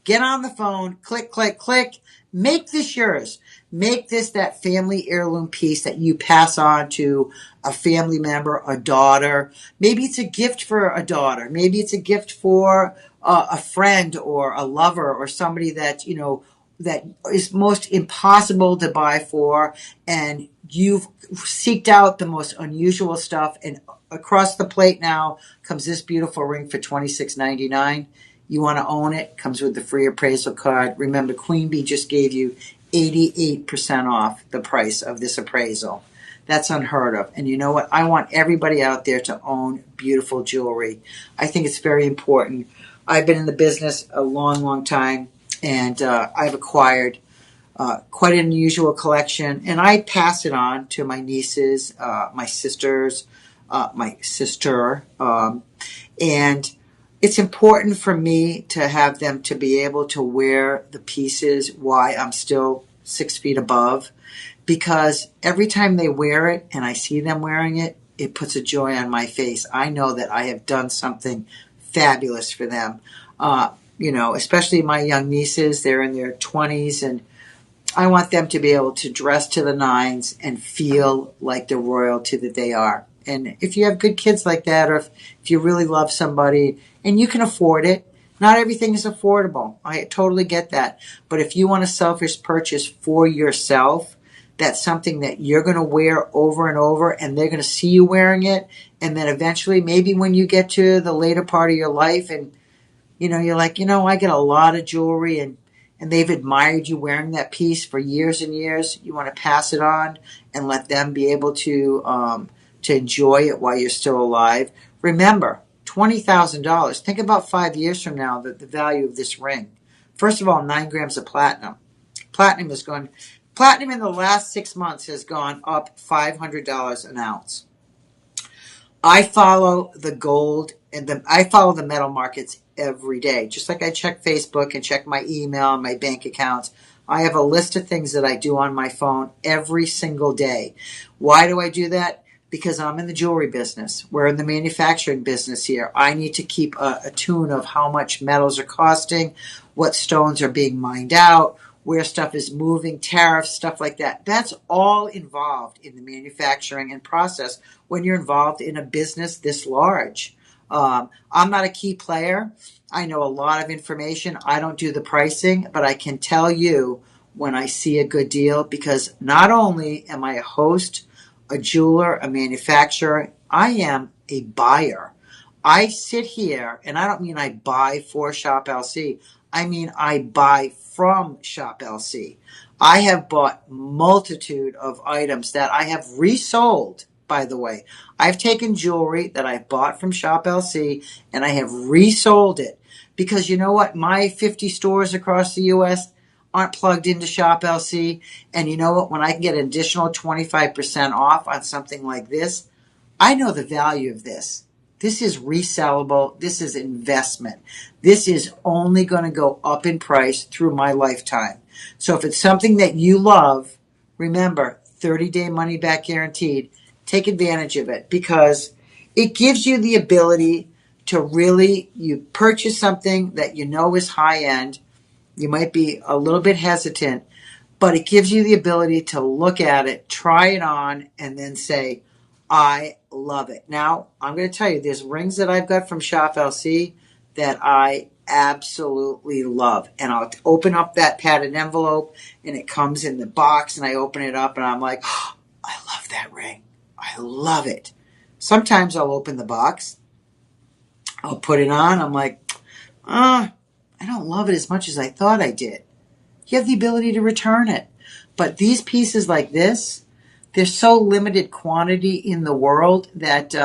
get on the phone, click, click, click. Make this yours. Make this that family heirloom piece that you pass on to a family member, a daughter. Maybe it's a gift for a daughter. Maybe it's a gift for a friend or a lover or somebody that, you know, that is most impossible to buy for, and you've seeked out the most unusual stuff, and across the plate now comes this beautiful ring for $26.99. You want to own it, comes with the free appraisal card. Remember, Queen Bee just gave you 88% off the price of this appraisal. That's unheard of. And you know what? I want everybody out there to own beautiful jewelry. I think it's very important. I've been in the business a long, long time, and I've acquired quite an unusual collection, and I pass it on to my nieces, my sisters, my sister, and it's important for me to have them to be able to wear the pieces while I'm still 6 feet above, because every time they wear it and I see them wearing it, it puts a joy on my face. I know that I have done something fabulous for them. Especially my young nieces, they're in their 20s, and I want them to be able to dress to the nines and feel like the royalty that they are. And if you have good kids like that, or if you really love somebody and you can afford it, not everything is affordable. I totally get that. But if you want a selfish purchase for yourself, that's something that you're going to wear over and over, and they're going to see you wearing it. And then eventually, maybe when you get to the later part of your life and, you're like, I get a lot of jewelry, and they've admired you wearing that piece for years and years. You want to pass it on and let them be able to enjoy it while you're still alive. Remember, $20,000. Think about 5 years from now, the value of this ring. First of all, 9 grams of platinum. Platinum in the last 6 months has gone up $500 an ounce. I follow the gold and I follow the metal markets every day. Just like I check Facebook and check my email and my bank accounts, I have a list of things that I do on my phone every single day. Why do I do that? Because I'm in the jewelry business. We're in the manufacturing business here. I need to keep a tune of how much metals are costing, what stones are being mined out, where stuff is moving, tariffs, stuff like that. That's all involved in the manufacturing and process when you're involved in a business this large. I'm not a key player. I know a lot of information. I don't do the pricing, but I can tell you when I see a good deal, because not only am I a host, a jeweler, a manufacturer, I am a buyer. I sit here, and I don't mean I buy for Shop LC. I mean I buy from Shop LC. I have bought multitude of items that I have resold, by the way. I've taken jewelry that I bought from Shop LC and I have resold it. Because you know what? My 50 stores across the U.S. aren't plugged into Shop LC. And you know what? When I can get an additional 25% off on something like this, I know the value of this. This is resellable. This is investment. This is only going to go up in price through my lifetime. So if it's something that you love, remember, 30-day money back guaranteed. Take advantage of it, because it gives you the ability to really, you purchase something that you know is high end. You might be a little bit hesitant, but it gives you the ability to look at it, try it on, and then say, I love it. Now, I'm going to tell you, there's rings that I've got from Shop LC that I absolutely love. And I'll open up that padded envelope, and it comes in the box, and I open it up, and I'm like, oh, I love that ring. I love it. Sometimes I'll open the box, I'll put it on, I'm like, I don't love it as much as I thought I did. You have the ability to return it. But these pieces like this, there's so limited quantity in the world that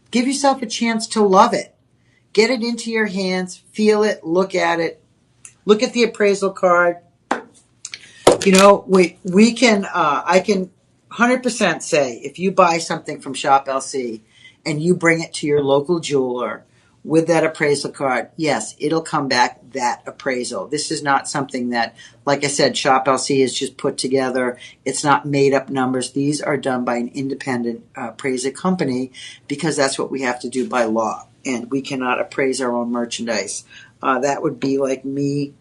give yourself a chance to love it. Get it into your hands, feel it, look at it, look at the appraisal card. We can, I can 100% say, if you buy something from Shop LC and you bring it to your local jeweler with that appraisal card, yes, it'll come back that appraisal. This is not something that, like I said, Shop LC has just put together. It's not made up numbers. These are done by an independent appraiser company, because that's what we have to do by law. And we cannot appraise our own merchandise. That would be like me,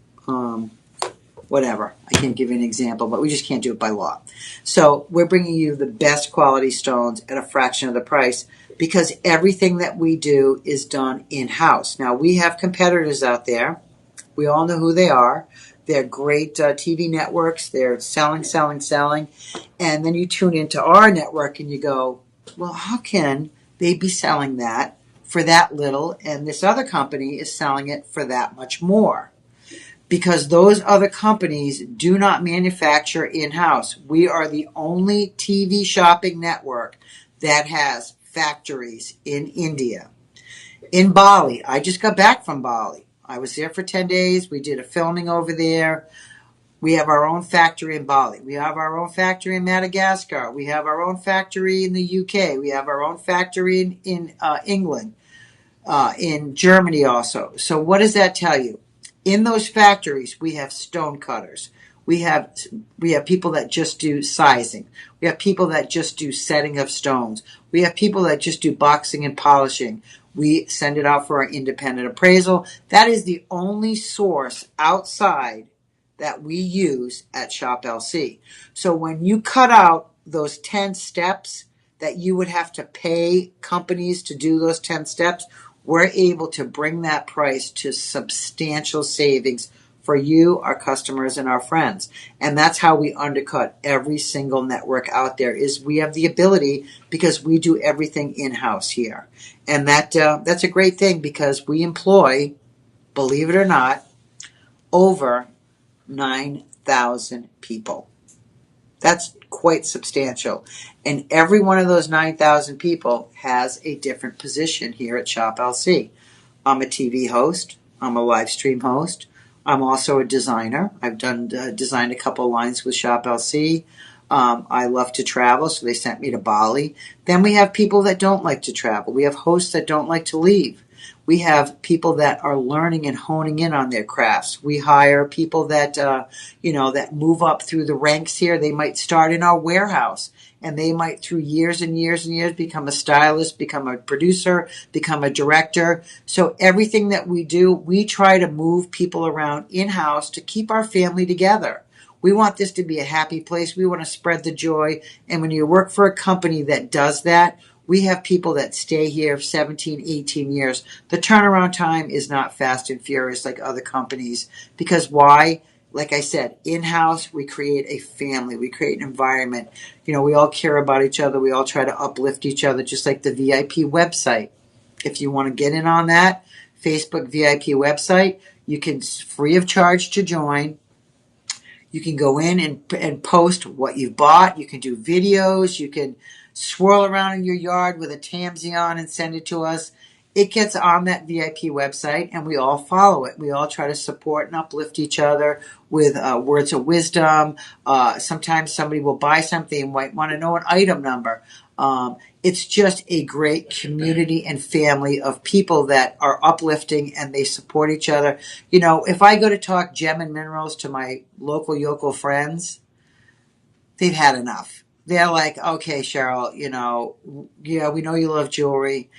whatever. I can't give you an example, but we just can't do it by law. So we're bringing you the best quality stones at a fraction of the price, because everything that we do is done in-house. Now, we have competitors out there. We all know who they are. They're great TV networks. They're selling. And then you tune into our network and you go, well, how can they be selling that for that little, and this other company is selling it for that much more? Because those other companies do not manufacture in-house. We are the only TV shopping network that has factories in India. In Bali, I just got back from Bali. I was there for 10 days. We did a filming over there. We have our own factory in Bali. We have our own factory in Madagascar. We have our own factory in the UK. We have our own factory in England, in Germany also. So what does that tell you? In those factories, we have stone cutters. We have people that just do sizing. We have people that just do setting of stones. We have people that just do boxing and polishing. We send it out for our independent appraisal. That is the only source outside that we use at Shop LC. So when you cut out those 10 steps that you would have to pay companies to do those 10 steps, we're able to bring that price to substantial savings for you, our customers, and our friends. And that's how we undercut every single network out there, is we have the ability because we do everything in-house here. And that's a great thing because we employ, believe it or not, over 9,000 people. That's quite substantial. And every one of those 9,000 people has a different position here at Shop LC. I'm a TV host. I'm a live stream host. I'm also a designer. I've designed a couple of lines with Shop LC. I love to travel, so they sent me to Bali. Then we have people that don't like to travel. We have hosts that don't like to leave. We have people that are learning and honing in on their crafts. We hire people that, that move up through the ranks here. They might start in our warehouse, and they might, through years and years and years, become a stylist, become a producer, become a director. So everything that we do, we try to move people around in-house to keep our family together. We want this to be a happy place. We want to spread the joy. And when you work for a company that does that, we have people that stay here 17, 18 years. The turnaround time is not fast and furious like other companies. Because why? Like I said, in-house, we create a family. We create an environment. We all care about each other. We all try to uplift each other, just like the VIP website. If you want to get in on that, Facebook VIP website, you can, free of charge to join. You can go in and post what you've bought. You can do videos. You can swirl around in your yard with a Tamsy on and send it to us. It gets on that VIP website, and we all follow it. We all try to support and uplift each other with words of wisdom. Sometimes somebody will buy something and might want to know an item number. It's just a great community and family of people that are uplifting and they support each other. If I go to talk gem and minerals to my local yokel friends, they've had enough. They're like, okay, Cheryl, yeah, we know you love jewelry.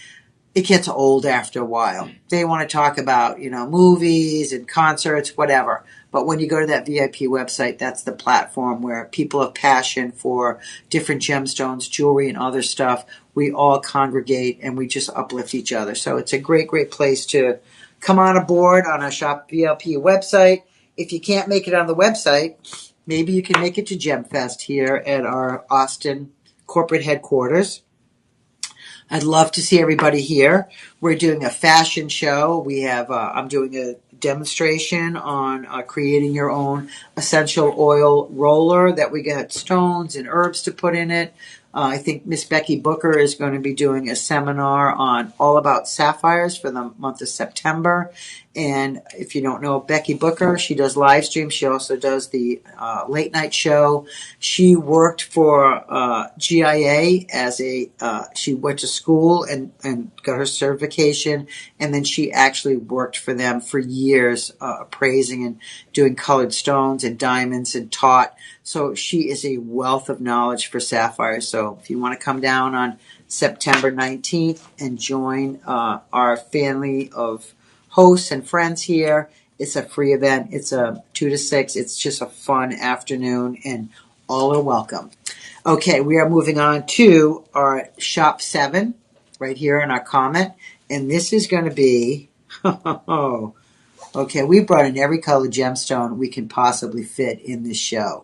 It gets old after a while. They want to talk about, movies and concerts, whatever. But when you go to that VIP website, that's the platform where people of passion for different gemstones, jewelry, and other stuff, we all congregate and we just uplift each other. So it's a great, great place to come on aboard on our Shop VIP website. If you can't make it on the website, maybe you can make it to GemFest here at our Austin corporate headquarters. I'd love to see everybody here. We're doing a fashion show. I'm doing a demonstration on creating your own essential oil roller that we got stones and herbs to put in it. I think Miss Becky Booker is going to be doing a seminar on all about sapphires for the month of September. And if you don't know Becky Booker, she does live streams. She also does the late night show. She worked for GIA she went to school and got her certification. And then she actually worked for them for years, appraising and doing colored stones and diamonds and taught. So she is a wealth of knowledge for sapphires. So if you want to come down on September 19th and join our family of hosts and friends here, it's a free event. It's a 2 to 6. It's just a fun afternoon, and all are welcome. Okay, we are moving on to our Shop 7 right here in our comment. And this is going to be, okay, we brought in every color gemstone we can possibly fit in this show.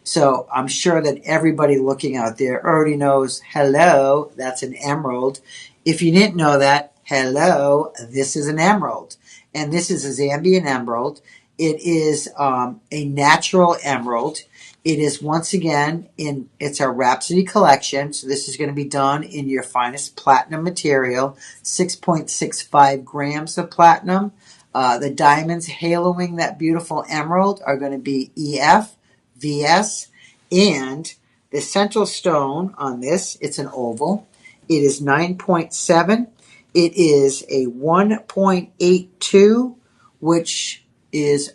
So I'm sure that everybody looking out there already knows, hello, that's an emerald. If you didn't know that, hello, this is an emerald. And this is a Zambian emerald. It is a natural emerald. It is, once again, it's our Rhapsody collection. So this is going to be done in your finest platinum material, 6.65 grams of platinum. The diamonds haloing that beautiful emerald are going to be EF, VS, and the central stone on this, it's an oval. It is 9.7. It is a 1.82, which is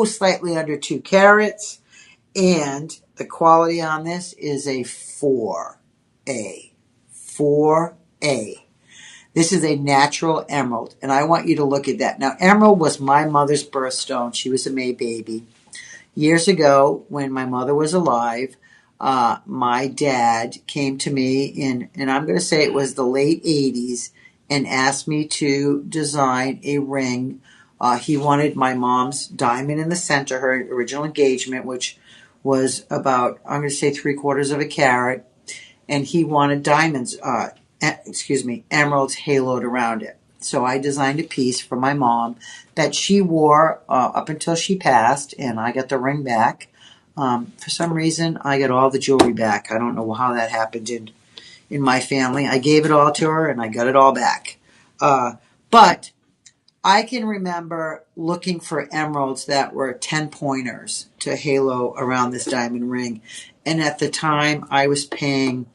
slightly under 2 carats. And the quality on this is a 4A. 4A. This is a natural emerald, and I want you to look at that. Now, emerald was my mother's birthstone. She was a May baby. Years ago, when my mother was alive, my dad came to me and I'm going to say it was the late 80s, and asked me to design a ring. He wanted my mom's diamond in the center, her original engagement, which was about, I'm going to say 3/4 of a carat, and he wanted diamonds, emeralds haloed around it. So I designed a piece for my mom that she wore up until she passed, and I got the ring back. For some reason, I got all the jewelry back. I don't know how that happened in my family. I gave it all to her, and I got it all back. But I can remember looking for emeralds that were 10 pointers to halo around this diamond ring. And at the time, I was paying,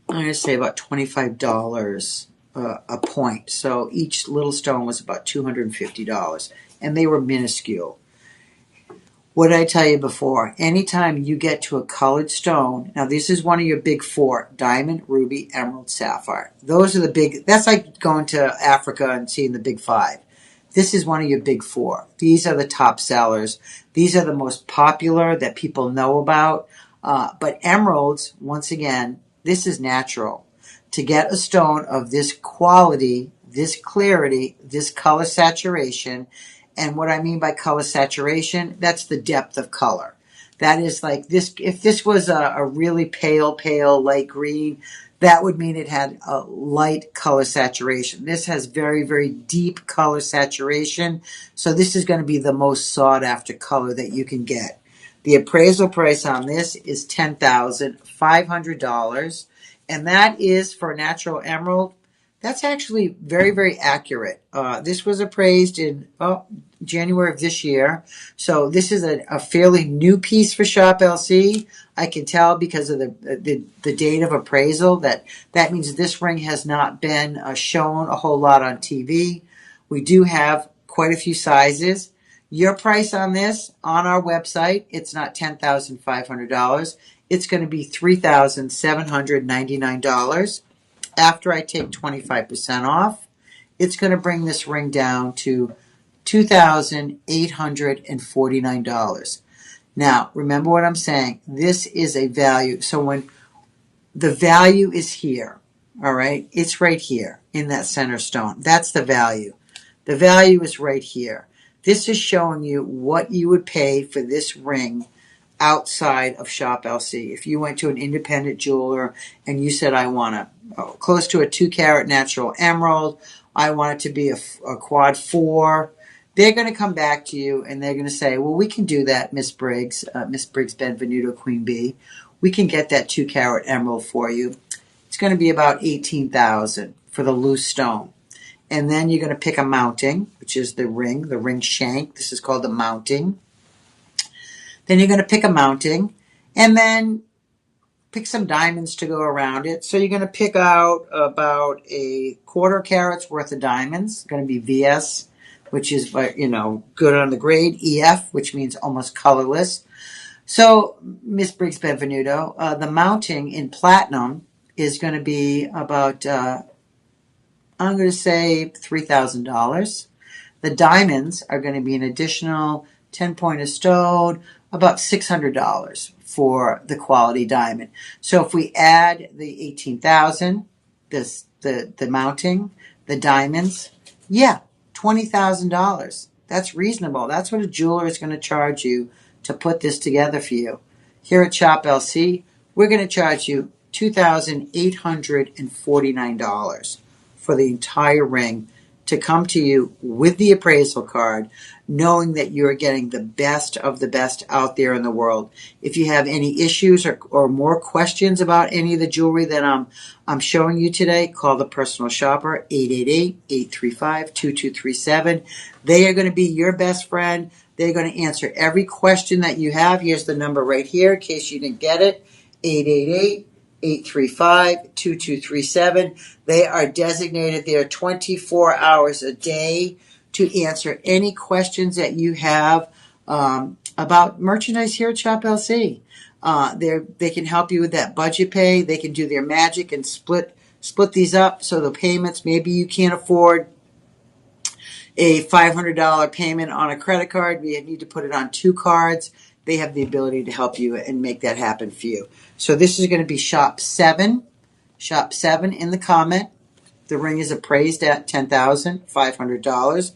I'm going to say about $25 a point. So each little stone was about $250. And they were minuscule. What did I tell you before? Anytime you get to a colored stone, now this is one of your big four: diamond, ruby, emerald, sapphire. Those are the big, that's like going to Africa and seeing the big five. This is one of your big four. These are the top sellers. These are the most popular that people know about. But emeralds, once again, this is natural. To get a stone of this quality, this clarity, this color saturation. And what I mean by color saturation, that's the depth of color. That is like this, if this was a really pale light green, that would mean it had a light color saturation. This has very, very deep color saturation. So this is going to be the most sought after color that you can get. The appraisal price on this is $10,500. And that is for a natural emerald. That's actually very, very accurate. This was appraised in January of this year. So this is a fairly new piece for Shop LC. I can tell because of the date of appraisal that means this ring has not been shown a whole lot on TV. We do have quite a few sizes. Your price on this on our website, it's not $10,500. It's going to be $3,799. After I take 25% off, it's going to bring this ring down to $2,849. Now, remember what I'm saying. This is a value. So when the value is here, all right, it's right here in that center stone. That's the value. The value is right here. This is showing you what you would pay for this ring outside of Shop LC. If you went to an independent jeweler and you said, I want close to a 2-carat natural emerald, I want it to be a quad 4, they're going to come back to you and they're going to say, well, we can do that, Miss Briggs Benvenuto Queen Bee. We can get that 2-carat emerald for you. It's going to be about $18,000 for the loose stone. And then you're going to pick a mounting, which is the ring shank. This is called the mounting. Then you're going to pick a mounting and then pick some diamonds to go around it. So you're going to pick out about a 1/4 carat's worth of diamonds. It's going to be VS, which is, good on the grade. EF, which means almost colorless. So, Miss Briggs Benvenuto, the mounting in platinum is going to be about, I'm going to say $3,000. The diamonds are going to be an additional 10-pointer stone, about $600 for the quality diamond. So if we add the $18,000, the mounting, the diamonds, $20,000. That's reasonable. That's what a jeweler is going to charge you to put this together for you. Here at Shop LC, we're going to charge you $2,849 for the entire ring to come to you with the appraisal card, knowing that you're getting the best of the best out there in the world. If you have any issues or more questions about any of the jewelry that I'm showing you today, call the personal shopper, 888-835-2237. They are going to be your best friend. They're going to answer every question that you have. Here's the number right here in case you didn't get it, 888-835-2237. They are designated there 24 hours a day to answer any questions that you have about merchandise here at Shop LC. They can help you with that budget pay. They can do their magic and split split these up so the payments, maybe you can't afford a $500 payment on a credit card. We need to put it on 2 cards. They have the ability to help you and make that happen for you. So this is going to be shop 7. Shop 7 in the comment. The ring is appraised at $10,500.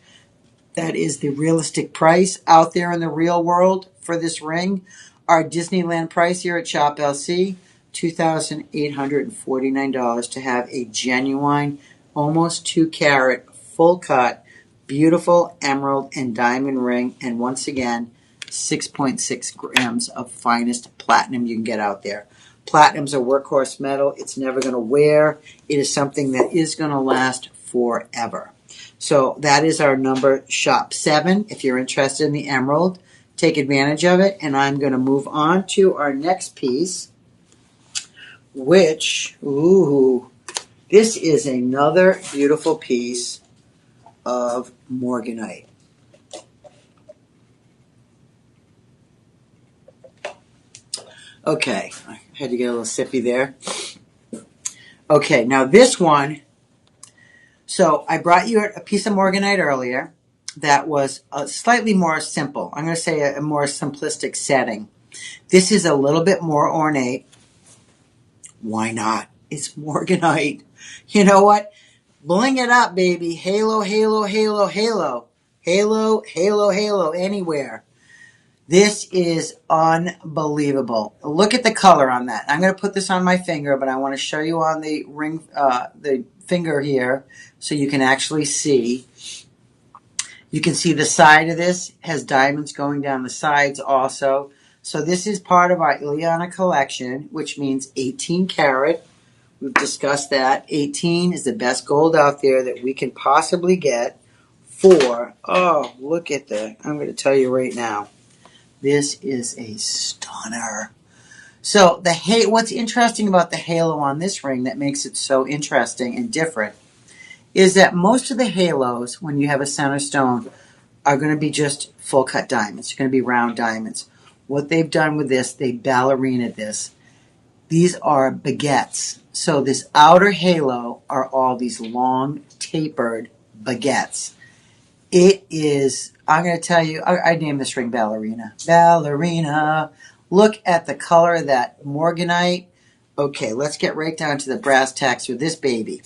That is the realistic price out there in the real world for this ring. Our Disneyland price here at Shop LC, $2,849 to have a genuine, almost 2-carat, full cut, beautiful emerald and diamond ring. And once again, 6.6 grams of finest platinum you can get out there. Platinum's a workhorse metal. It's never going to wear. It is something that is going to last forever. So that is our number, shop 7. If you're interested in the emerald, take advantage of it. And I'm going to move on to our next piece, which, this is another beautiful piece of morganite. Okay, I had to get a little sippy there. Okay, now this one, so I brought you a piece of morganite earlier that was slightly more simple. I'm going to say a more simplistic setting. This is a little bit more ornate. Why not? It's morganite. You know what? Bling it up, baby. Halo, halo, halo, halo. Halo, halo, halo, anywhere. This is unbelievable. Look at the color on that. I'm going to put this on my finger, but I want to show you on the ring, the finger here, so you can actually see. You can see the side of this has diamonds going down the sides also. So this is part of our Ileana collection, which means 18 karat. We've discussed that. 18 is the best gold out there that we can possibly get for, oh, look at the, I'm going to tell you right now. This is a stunner. So what's interesting about the halo on this ring that makes it so interesting and different is that most of the halos, when you have a center stone, are going to be just full cut diamonds. They're going to be round diamonds. What they've done with this, they ballerinaed this. These are baguettes. So this outer halo are all these long tapered baguettes. It is, I'm going to tell you, I named this ring Ballerina. Ballerina. Look at the color of that morganite. Okay, let's get right down to the brass tacks with this baby.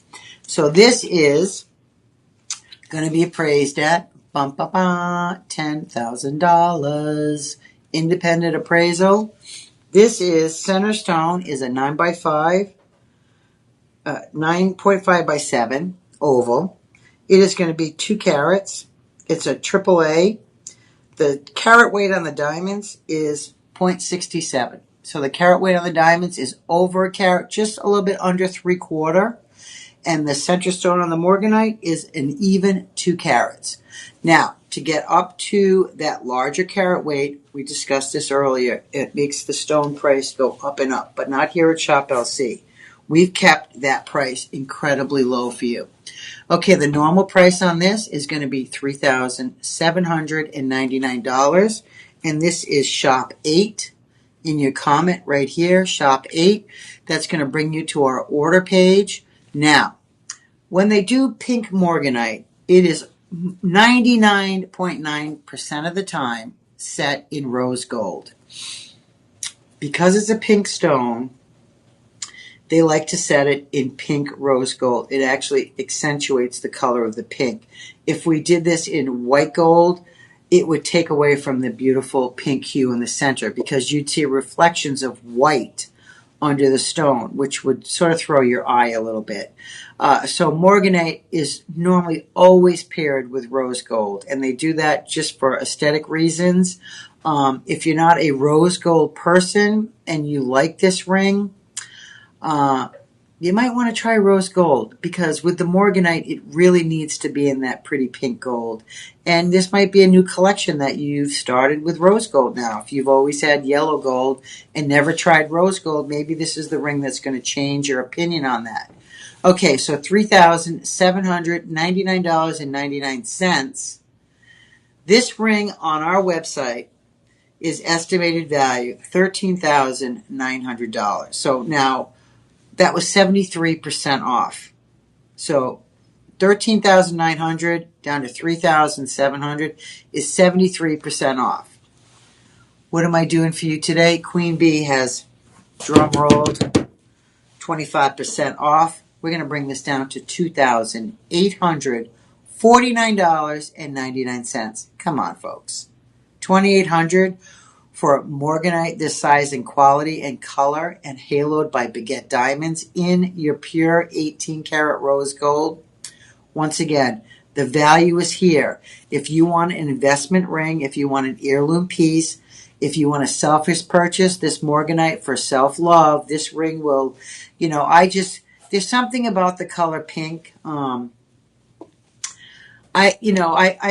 So this is going to be appraised at $10,000. Independent appraisal. This is center stone is a 9x5, 9.5 by 7 oval. It is going to be 2 carats. It's a AAA. The carat weight on the diamonds is 0.67. So the carat weight on the diamonds is over a carat, just a little bit under 3/4. And the center stone on the morganite is an even 2 carats. Now, to get up to that larger carat weight, we discussed this earlier, it makes the stone price go up and up, but not here at Shop LC. We've kept that price incredibly low for you. Okay, the normal price on this is going to be $3,799. And this is Shop 8. In your comment right here, Shop 8. That's going to bring you to our order page. Now, when they do pink morganite, it is 99.9% of the time set in rose gold. Because it's a pink stone, they like to set it in pink rose gold. It actually accentuates the color of the pink. If we did this in white gold, it would take away from the beautiful pink hue in the center because you'd see reflections of white under the stone, which would sort of throw your eye a little bit. So morganite is normally always paired with rose gold, and they do that just for aesthetic reasons. If you're not a rose gold person and you like this ring, you might want to try rose gold because with the morganite, it really needs to be in that pretty pink gold. And this might be a new collection that you've started with rose gold now. If you've always had yellow gold and never tried rose gold, maybe this is the ring that's going to change your opinion on that. Okay, so $3,799.99. This ring on our website is estimated value $13,900. So now, that was 73% off. So 13,900 down to 3,700 is 73% off. What am I doing for you today? Queen Bee has, drum rolled, 25% off. We're going to bring this down to $2,849.99. Come on, folks. $2,800 for morganite this size and quality and color and haloed by baguette diamonds in your pure 18 karat rose gold. Once again, the value is here. If you want an investment ring, if you want an heirloom piece, if you want a selfish purchase, this morganite for self-love, this ring will, there's something about the color pink. I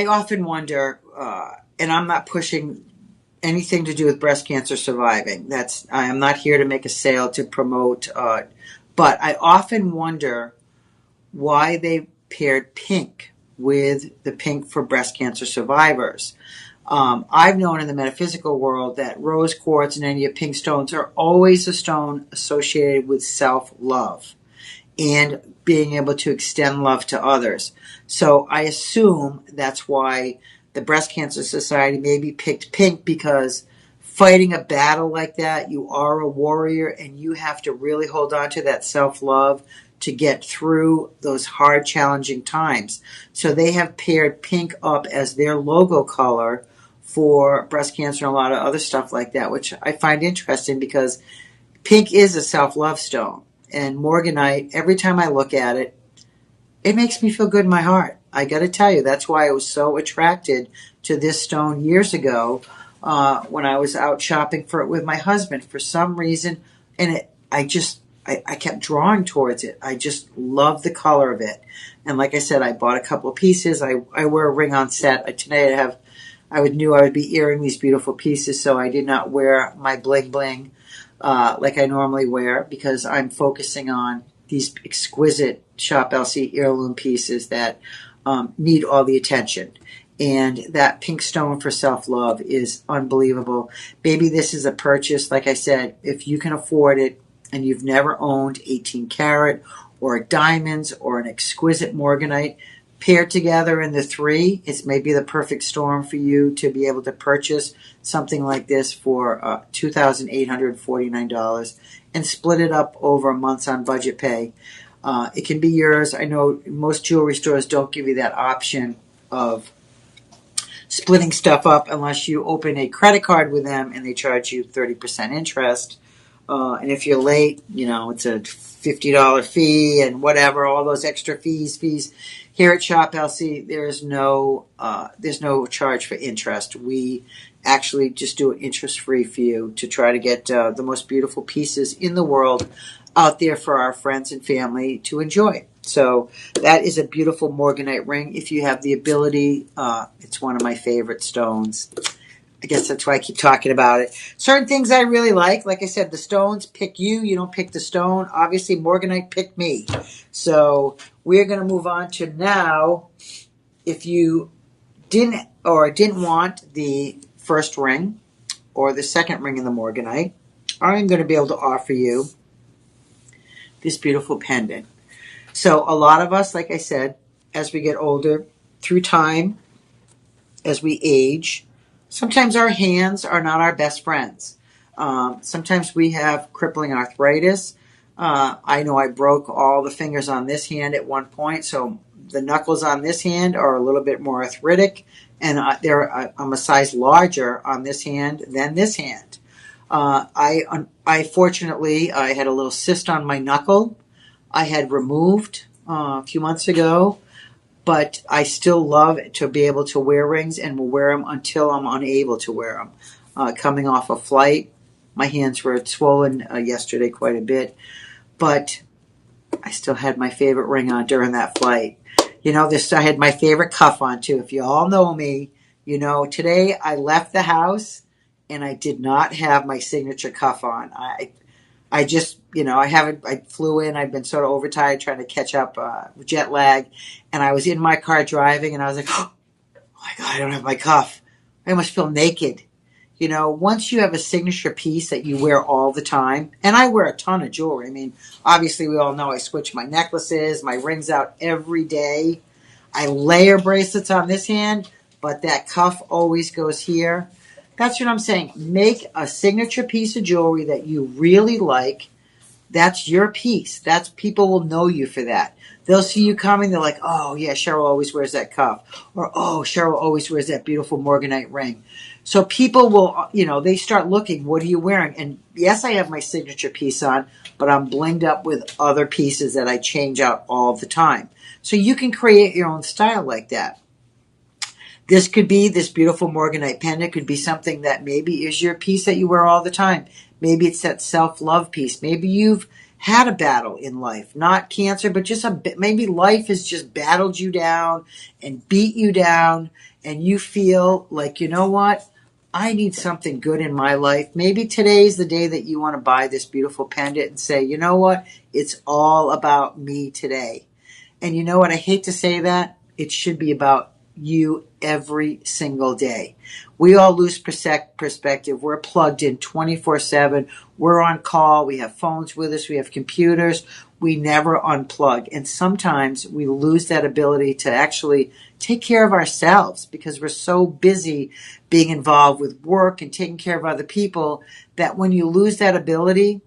often wonder, and I'm not pushing anything to do with breast cancer surviving. I am not here to make a sale to promote, but I often wonder why they paired pink with the pink for breast cancer survivors. I've known in the metaphysical world that rose quartz and any of pink stones are always a stone associated with self-love and being able to extend love to others. So I assume that's why the Breast Cancer Society maybe picked pink, because fighting a battle like that, you are a warrior and you have to really hold on to that self-love to get through those hard, challenging times. So they have paired pink up as their logo color for breast cancer and a lot of other stuff like that, which I find interesting because pink is a self-love stone. And morganite, every time I look at it, it makes me feel good in my heart. I got to tell you, that's why I was so attracted to this stone years ago when I was out shopping for it with my husband. For some reason, and I kept drawing towards it. I just love the color of it. And like I said, I bought a couple of pieces. I wear a ring on set. Tonight I knew I would be earring these beautiful pieces, so I did not wear my bling bling like I normally wear, because I'm focusing on these exquisite Shop LC heirloom pieces that need all the attention. And that pink stone for self-love is unbelievable. Maybe this is a purchase, like I said, if you can afford it and you've never owned 18 karat or diamonds or an exquisite morganite, paired together in the three, it's maybe the perfect storm for you to be able to purchase something like this for $2,849 and split it up over months on budget pay. It can be yours. I know most jewelry stores don't give you that option of splitting stuff up unless you open a credit card with them and they charge you 30% interest. And if you're late, it's a $50 fee and whatever, all those extra fees. Here at Shop LC, there's no charge for interest. We actually just do it interest-free for you to try to get the most beautiful pieces in the world out there for our friends and family to enjoy. So that is a beautiful morganite ring. If you have the ability, it's one of my favorite stones. I guess that's why I keep talking about it. Certain things I really like I said, the stones pick you. You don't pick the stone. Obviously, morganite picked me. So we're going to move on to now. If you didn't want the first ring or the second ring in the morganite, I'm going to be able to offer you this beautiful pendant. So a lot of us, like I said, as we get older, through time, as we age, sometimes our hands are not our best friends. Sometimes we have crippling arthritis. I know I broke all the fingers on this hand at one point, so the knuckles on this hand are a little bit more arthritic, and I'm a size larger on this hand than this hand. I fortunately, I had a little cyst on my knuckle. I had removed a few months ago, but I still love to be able to wear rings and will wear them until I'm unable to wear them. Coming off a flight, my hands were swollen yesterday quite a bit, but I still had my favorite ring on during that flight. I had my favorite cuff on too. If you all know me, today I left the house and I did not have my signature cuff on. I just, I flew in, I've been sort of overtired trying to catch up jet lag, and I was in my car driving and I was like, oh my God, I don't have my cuff. I almost feel naked. You know, once you have a signature piece that you wear all the time, and I wear a ton of jewelry. I mean, obviously we all know I switch my necklaces, my rings out every day. I layer bracelets on this hand, but that cuff always goes here. That's what I'm saying. Make a signature piece of jewelry that you really like. That's your piece. That's people will know you for that. They'll see you coming. They're like, oh yeah, Cheryl always wears that cuff, or oh, Cheryl always wears that beautiful morganite ring. So people will, they start looking. What are you wearing? And yes, I have my signature piece on, but I'm blinged up with other pieces that I change out all the time. So you can create your own style like that. This could be this beautiful morganite pendant. Could be something that maybe is your piece that you wear all the time. Maybe it's that self-love piece. Maybe you've had a battle in life, not cancer, but just maybe life has just battled you down and beat you down, and you feel like, you know what? I need something good in my life. Maybe today's the day that you want to buy this beautiful pendant and say, you know what? It's all about me today. And you know what? I hate to say that. It should be about you every single day. We all lose perspective. We're plugged in 24/7. We're on call. We have phones with us. We have computers. We never unplug. And sometimes we lose that ability to actually take care of ourselves because we're so busy being involved with work and taking care of other people that when you lose that ability,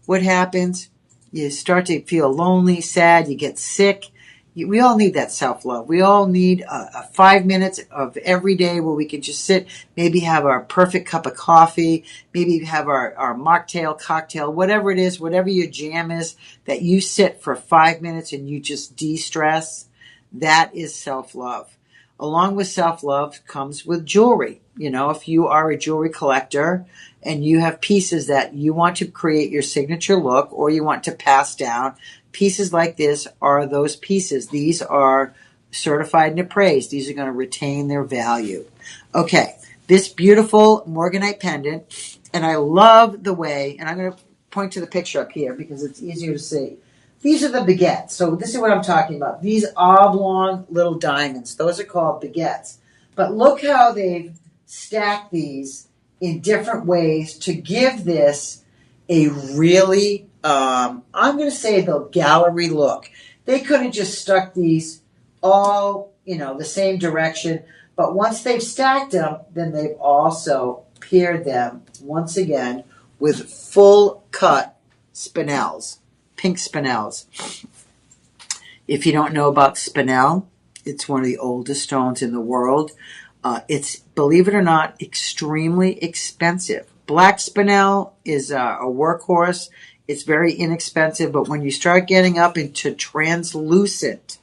what happens? You start to feel lonely, sad, you get sick. We all need that self-love. We all need a 5 minutes of every day where we can just sit, maybe have our perfect cup of coffee, maybe have our mocktail, cocktail, whatever it is, whatever your jam is, that you sit for 5 minutes and you just de-stress. That is self-love. Along with self-love comes with jewelry. You know, if you are a jewelry collector and you have pieces that you want to create your signature look or you want to pass down, pieces like this are those pieces. These are certified and appraised. These are going to retain their value. Okay, this beautiful morganite pendant, and I love the way, and I'm going to point to the picture up here because it's easier to see. These are the baguettes. So this is what I'm talking about. These oblong little diamonds. Those are called baguettes. But look how they've stacked these in different ways to give this a really, I'm going to say the gallery look. They could have just stuck these all, the same direction. But once they've stacked them, then they've also paired them once again with full cut spinels. Pink spinels. If you don't know about spinel, it's one of the oldest stones in the world. It's, believe it or not, extremely expensive. Black spinel is a workhorse. It's very inexpensive, but when you start getting up into translucent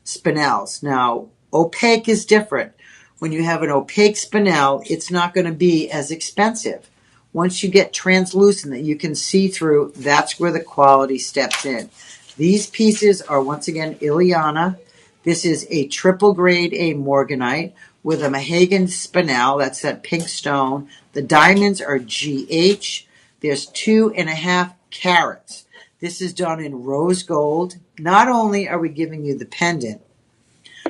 spinels, now opaque is different. When you have an opaque spinel, it's not going to be as expensive. Once you get translucent that you can see through, that's where the quality steps in. These pieces are, once again, Ileana. This is a triple grade A morganite with a Mahagan spinel. That's that pink stone. The diamonds are GH. There's 2.5 carats. This is done in rose gold. Not only are we giving you the pendant,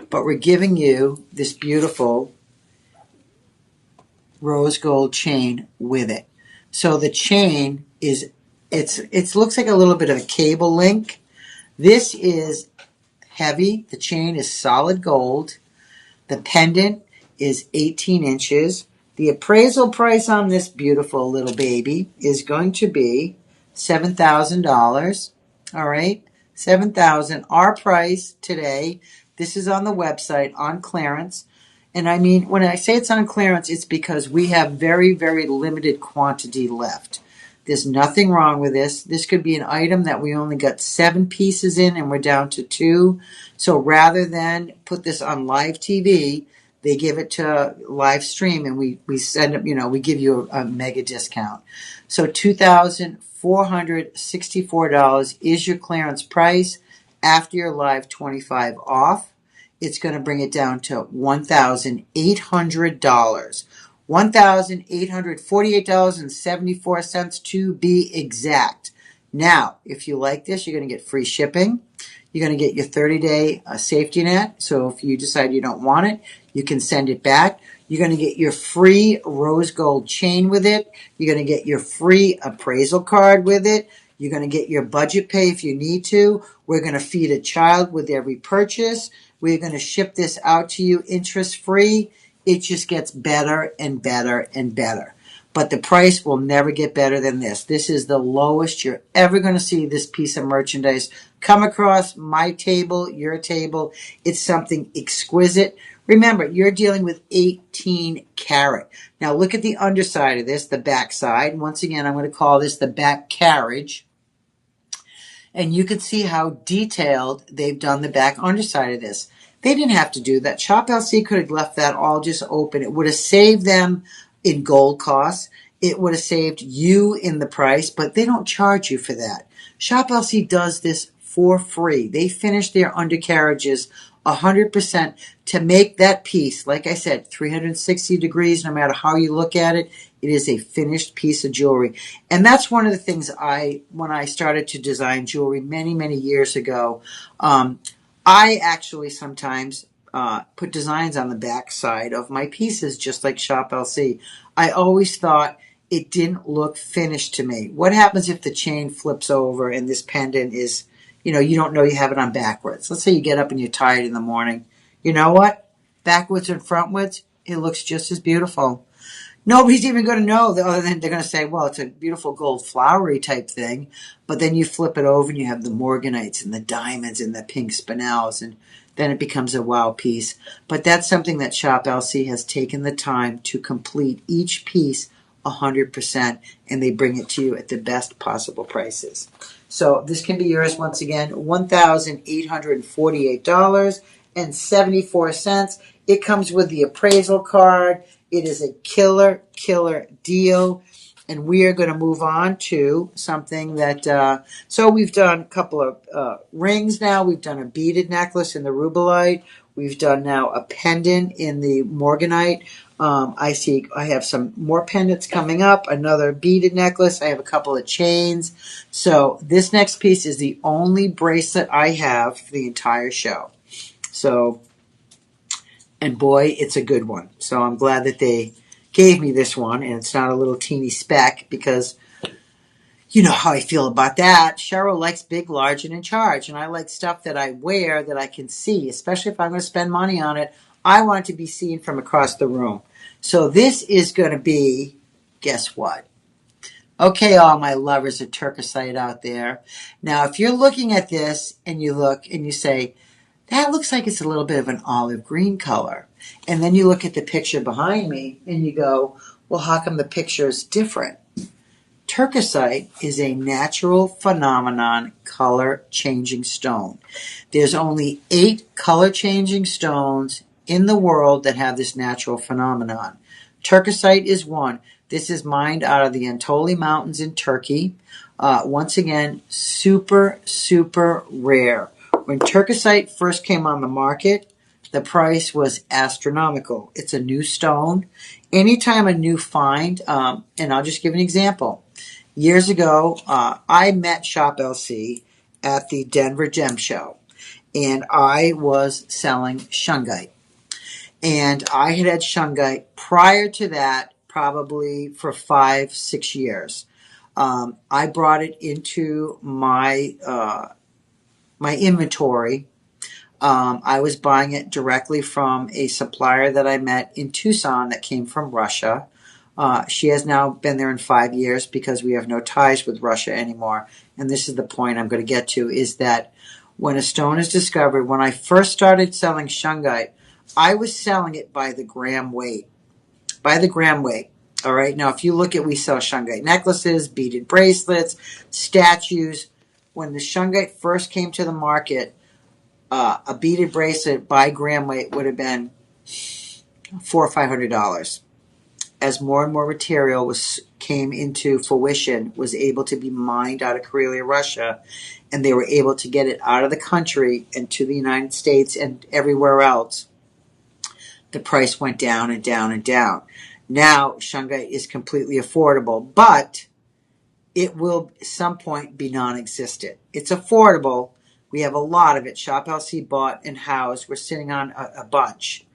but we're giving you this beautiful rose gold chain with it. So the chain is, it looks like a little bit of a cable link. This is heavy. The chain is solid gold. The pendant is 18 inches. The appraisal price on this beautiful little baby is going to be $7,000. All right, $7,000. Our price today. This is on the website on clearance. And I mean, when I say it's on clearance, it's because we have very, very limited quantity left. There's nothing wrong with this. This could be an item that we only got 7 pieces in and we're down to 2. So rather than put this on live TV, they give it to live stream and we send it, we give you a mega discount. So $2,464 is your clearance price after your live 25 off. It's going to bring it down to $1,800. $1,848.74 to be exact. Now, if you like this, you're going to get free shipping. You're going to get your 30-day safety net. So if you decide you don't want it, you can send it back. You're going to get your free rose gold chain with it. You're going to get your free appraisal card with it. You're going to get your budget pay if you need to. We're going to feed a child with every purchase. We're going to ship this out to you interest free. It just gets better and better and better. But the price will never get better than this. This is the lowest you're ever going to see this piece of merchandise come across my table, your table. It's something exquisite. Remember, you're dealing with 18 karat. Now look at the underside of this, the back side. Once again, I'm going to call this the back carriage. And you can see how detailed they've done the back underside of this. They didn't have to do that. Shop LC could have left that all just open. It would have saved them in gold costs. It would have saved you in the price, but they don't charge you for that. Shop LC does this for free. They finish their undercarriages 100% to make that piece, like I said, 360 degrees, no matter how you look at it, it is a finished piece of jewelry. And that's one of the things when I started to design jewelry many, many years ago, I actually sometimes put designs on the back side of my pieces, just like Shop LC. I always thought it didn't look finished to me. What happens if the chain flips over and this pendant is, you don't know you have it on backwards? Let's say you get up and you're tired in the morning. You know what? Backwards and frontwards, it looks just as beautiful. Nobody's even going to know, other than they're going to say, well, it's a beautiful gold flowery type thing. But then you flip it over and you have the morganites and the diamonds and the pink spinels, and then it becomes a wow piece. But that's something that Shop LC has taken the time to complete each piece 100%, and they bring it to you at the best possible prices. So this can be yours once again, $1,848.74. It comes with the appraisal card. It is a killer deal. And we are going to move on to something that, so we've done a couple of rings now. We've done a beaded necklace in the rubellite. We've done now a pendant in the morganite. I have some more pendants coming up, another beaded necklace. I have a couple of chains. So this next piece is the only bracelet I have for the entire show. So, and boy, it's a good one. So I'm glad that they gave me this one, and it's not a little teeny speck, because you know how I feel about that. Cheryl likes big, large, and in charge, and I like stuff that I wear that I can see, especially if I'm going to spend money on it. I want it to be seen from across the room. So this is going to be, guess what? Okay, all my lovers of turquoisite out there. Now, if you're looking at this and you look and you say, that looks like it's a little bit of an olive green color. And then you look at the picture behind me and you go, well, how come the picture is different? Turquoisite is a natural phenomenon color changing stone. There's only 8 color changing stones in the world that have this natural phenomenon. Turquoisite is one. This is mined out of the Anatolia Mountains in Turkey. Once again, super rare. When turquoisite first came on the market, the price was astronomical. It's a new stone. Anytime a new find, and I'll just give an example. Years ago, I met Shop LC at the Denver Gem Show, and I was selling shungite. And I had shungite prior to that, probably for 5-6 years. I brought it into my inventory. I was buying it directly from a supplier that I met in Tucson that came from Russia. She has now been there in 5 years because we have no ties with Russia anymore. And this is the point I'm going to get to, is that when a stone is discovered, when I first started selling shungite, I was selling it by the gram weight. By the gram weight. All right. Now, if you look at, we sell shungite necklaces, beaded bracelets, statues. When the shungite first came to the market, a beaded bracelet by gram weight would have been $400 or $500. As more and more material came into fruition, was able to be mined out of Karelia, Russia, and they were able to get it out of the country and to the United States and everywhere else, the price went down and down and down. Now, shungite is completely affordable, but it will at some point be non-existent. It's affordable, We have a lot of it. Shop LC bought and housed. We're sitting on a bunch.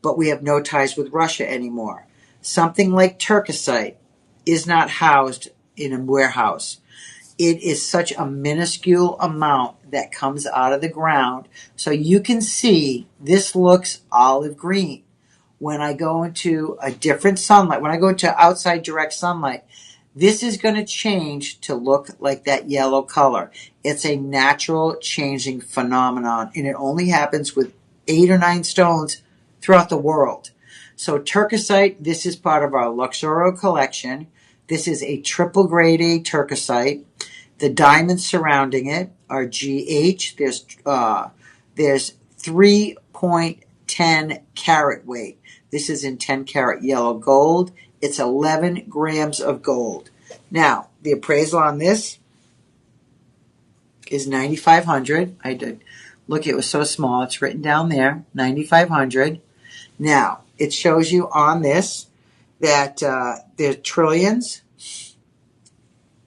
But we have no ties with Russia anymore. Something like Turkesite is not housed in a warehouse. It is such a minuscule amount that comes out of the ground. So you can see this looks olive green. When I go into a different sunlight, when I go into outside direct sunlight, this is going to change to look like that yellow color. It's a natural changing phenomenon, and it only happens with 8 or 9 stones throughout the world. So Turkesite, this is part of our Luxoro collection. This is a triple grade A Turkesite. The diamonds surrounding it are GH. There's 3.10 carat weight. This is in 10 karat yellow gold. It's 11 grams of gold. Now, the appraisal on this is $9,500. I did look, it was so small. It's written down there, $9,500. Now, it shows you on this that there's trillions.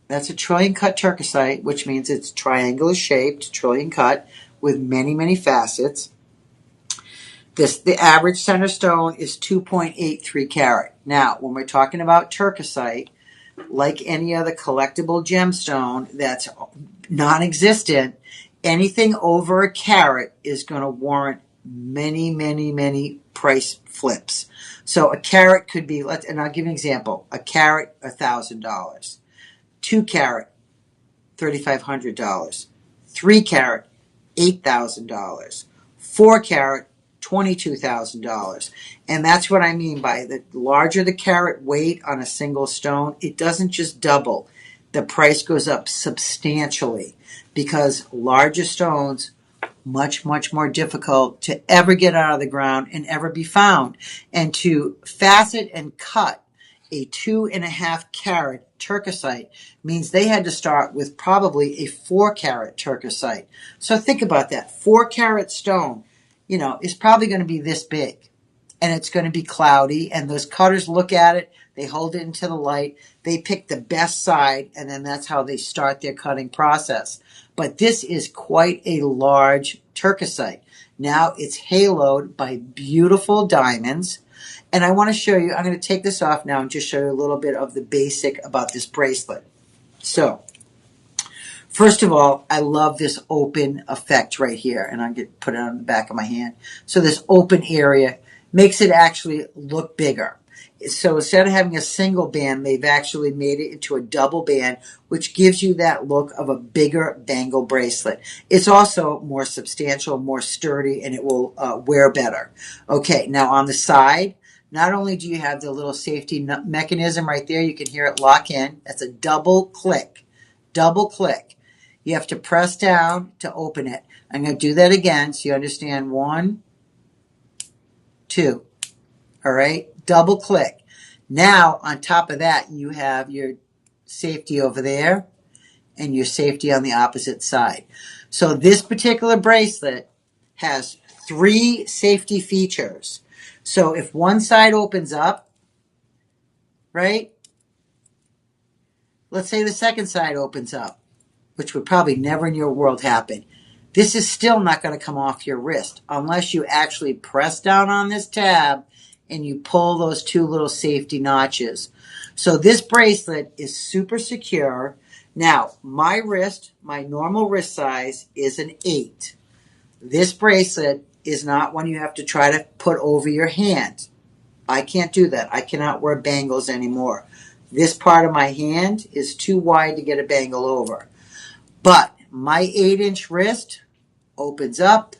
That's a trillion cut Turkesite, which means it's triangular shaped, trillion cut, with many, many facets. The average center stone is 2.83 carat. Now, when we're talking about Turkesite, like any other collectible gemstone that's non-existent, anything over a carat is going to warrant many, many, many price flips. So a carat could be, and I'll give you an example. A carat, $1,000. 2 carat, $3,500. 3 carat, $8,000. 4 carat, $22,000. And that's what I mean by the larger the carat weight on a single stone, it doesn't just double. The price goes up substantially because larger stones, much, much more difficult to ever get out of the ground and ever be found. And to facet and cut a 2.5 carat Turkesite means they had to start with probably a 4 carat Turkesite. So think about that. 4 carat stone, is probably going to be this big, and it's going to be cloudy, and those cutters look at it, they hold it into the light, they pick the best side, and then that's how they start their cutting process. But this is quite a large Turkesite. Now it's haloed by beautiful diamonds, and I want to show you, I'm going to take this off now and just show you a little bit of the basic about this bracelet. So, first of all, I love this open effect right here, and I'm going to put it on the back of my hand. So this open area makes it actually look bigger. So instead of having a single band, they've actually made it into a double band, which gives you that look of a bigger bangle bracelet. It's also more substantial, more sturdy, and it will wear better. Okay, now on the side, not only do you have the little safety mechanism right there, you can hear it lock in. That's a double click. Double click. You have to press down to open it. I'm going to do that again so you understand. 1, 2. All right? Double click. Now, on top of that, you have your safety over there and your safety on the opposite side. So this particular bracelet has 3 safety features. So if one side opens up, right? Let's say the second side opens up, which would probably never in your world happen. This is still not going to come off your wrist unless you actually press down on this tab and you pull those 2 little safety notches. So this bracelet is super secure. Now, my wrist, my normal wrist size is an 8. This bracelet is not one you have to try to put over your hand. I can't do that. I cannot wear bangles anymore. This part of my hand is too wide to get a bangle over. But my 8-inch wrist opens up,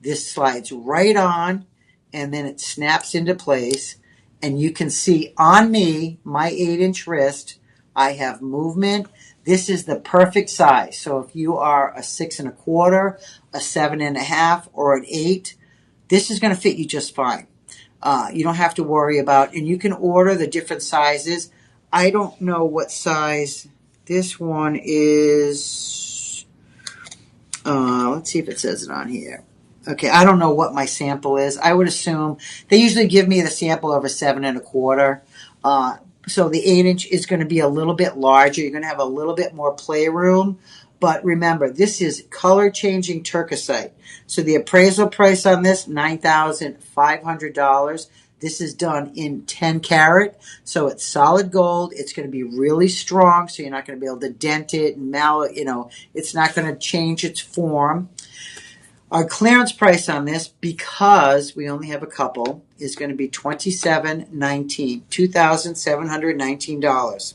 this slides right on, and then it snaps into place. And you can see on me, my 8-inch wrist, I have movement. This is the perfect size. So if you are a 6 1/4, a 7 1/2, or an 8, this is going to fit you just fine. You don't have to worry about, and you can order the different sizes. I don't know what size this one is. Let's see if it says it on here. Okay, I don't know what my sample is. I would assume they usually give me the sample of a 7 1/4. So the 8-inch is going to be a little bit larger. You're going to have a little bit more playroom. But remember, this is color changing turquoisite. So the appraisal price on this, $9,500. This is done in 10 karat. So it's solid gold. It's going to be really strong. So you're not going to be able to dent it and it's not going to change its form. Our clearance price on this, because we only have a couple, is going to be $2,719.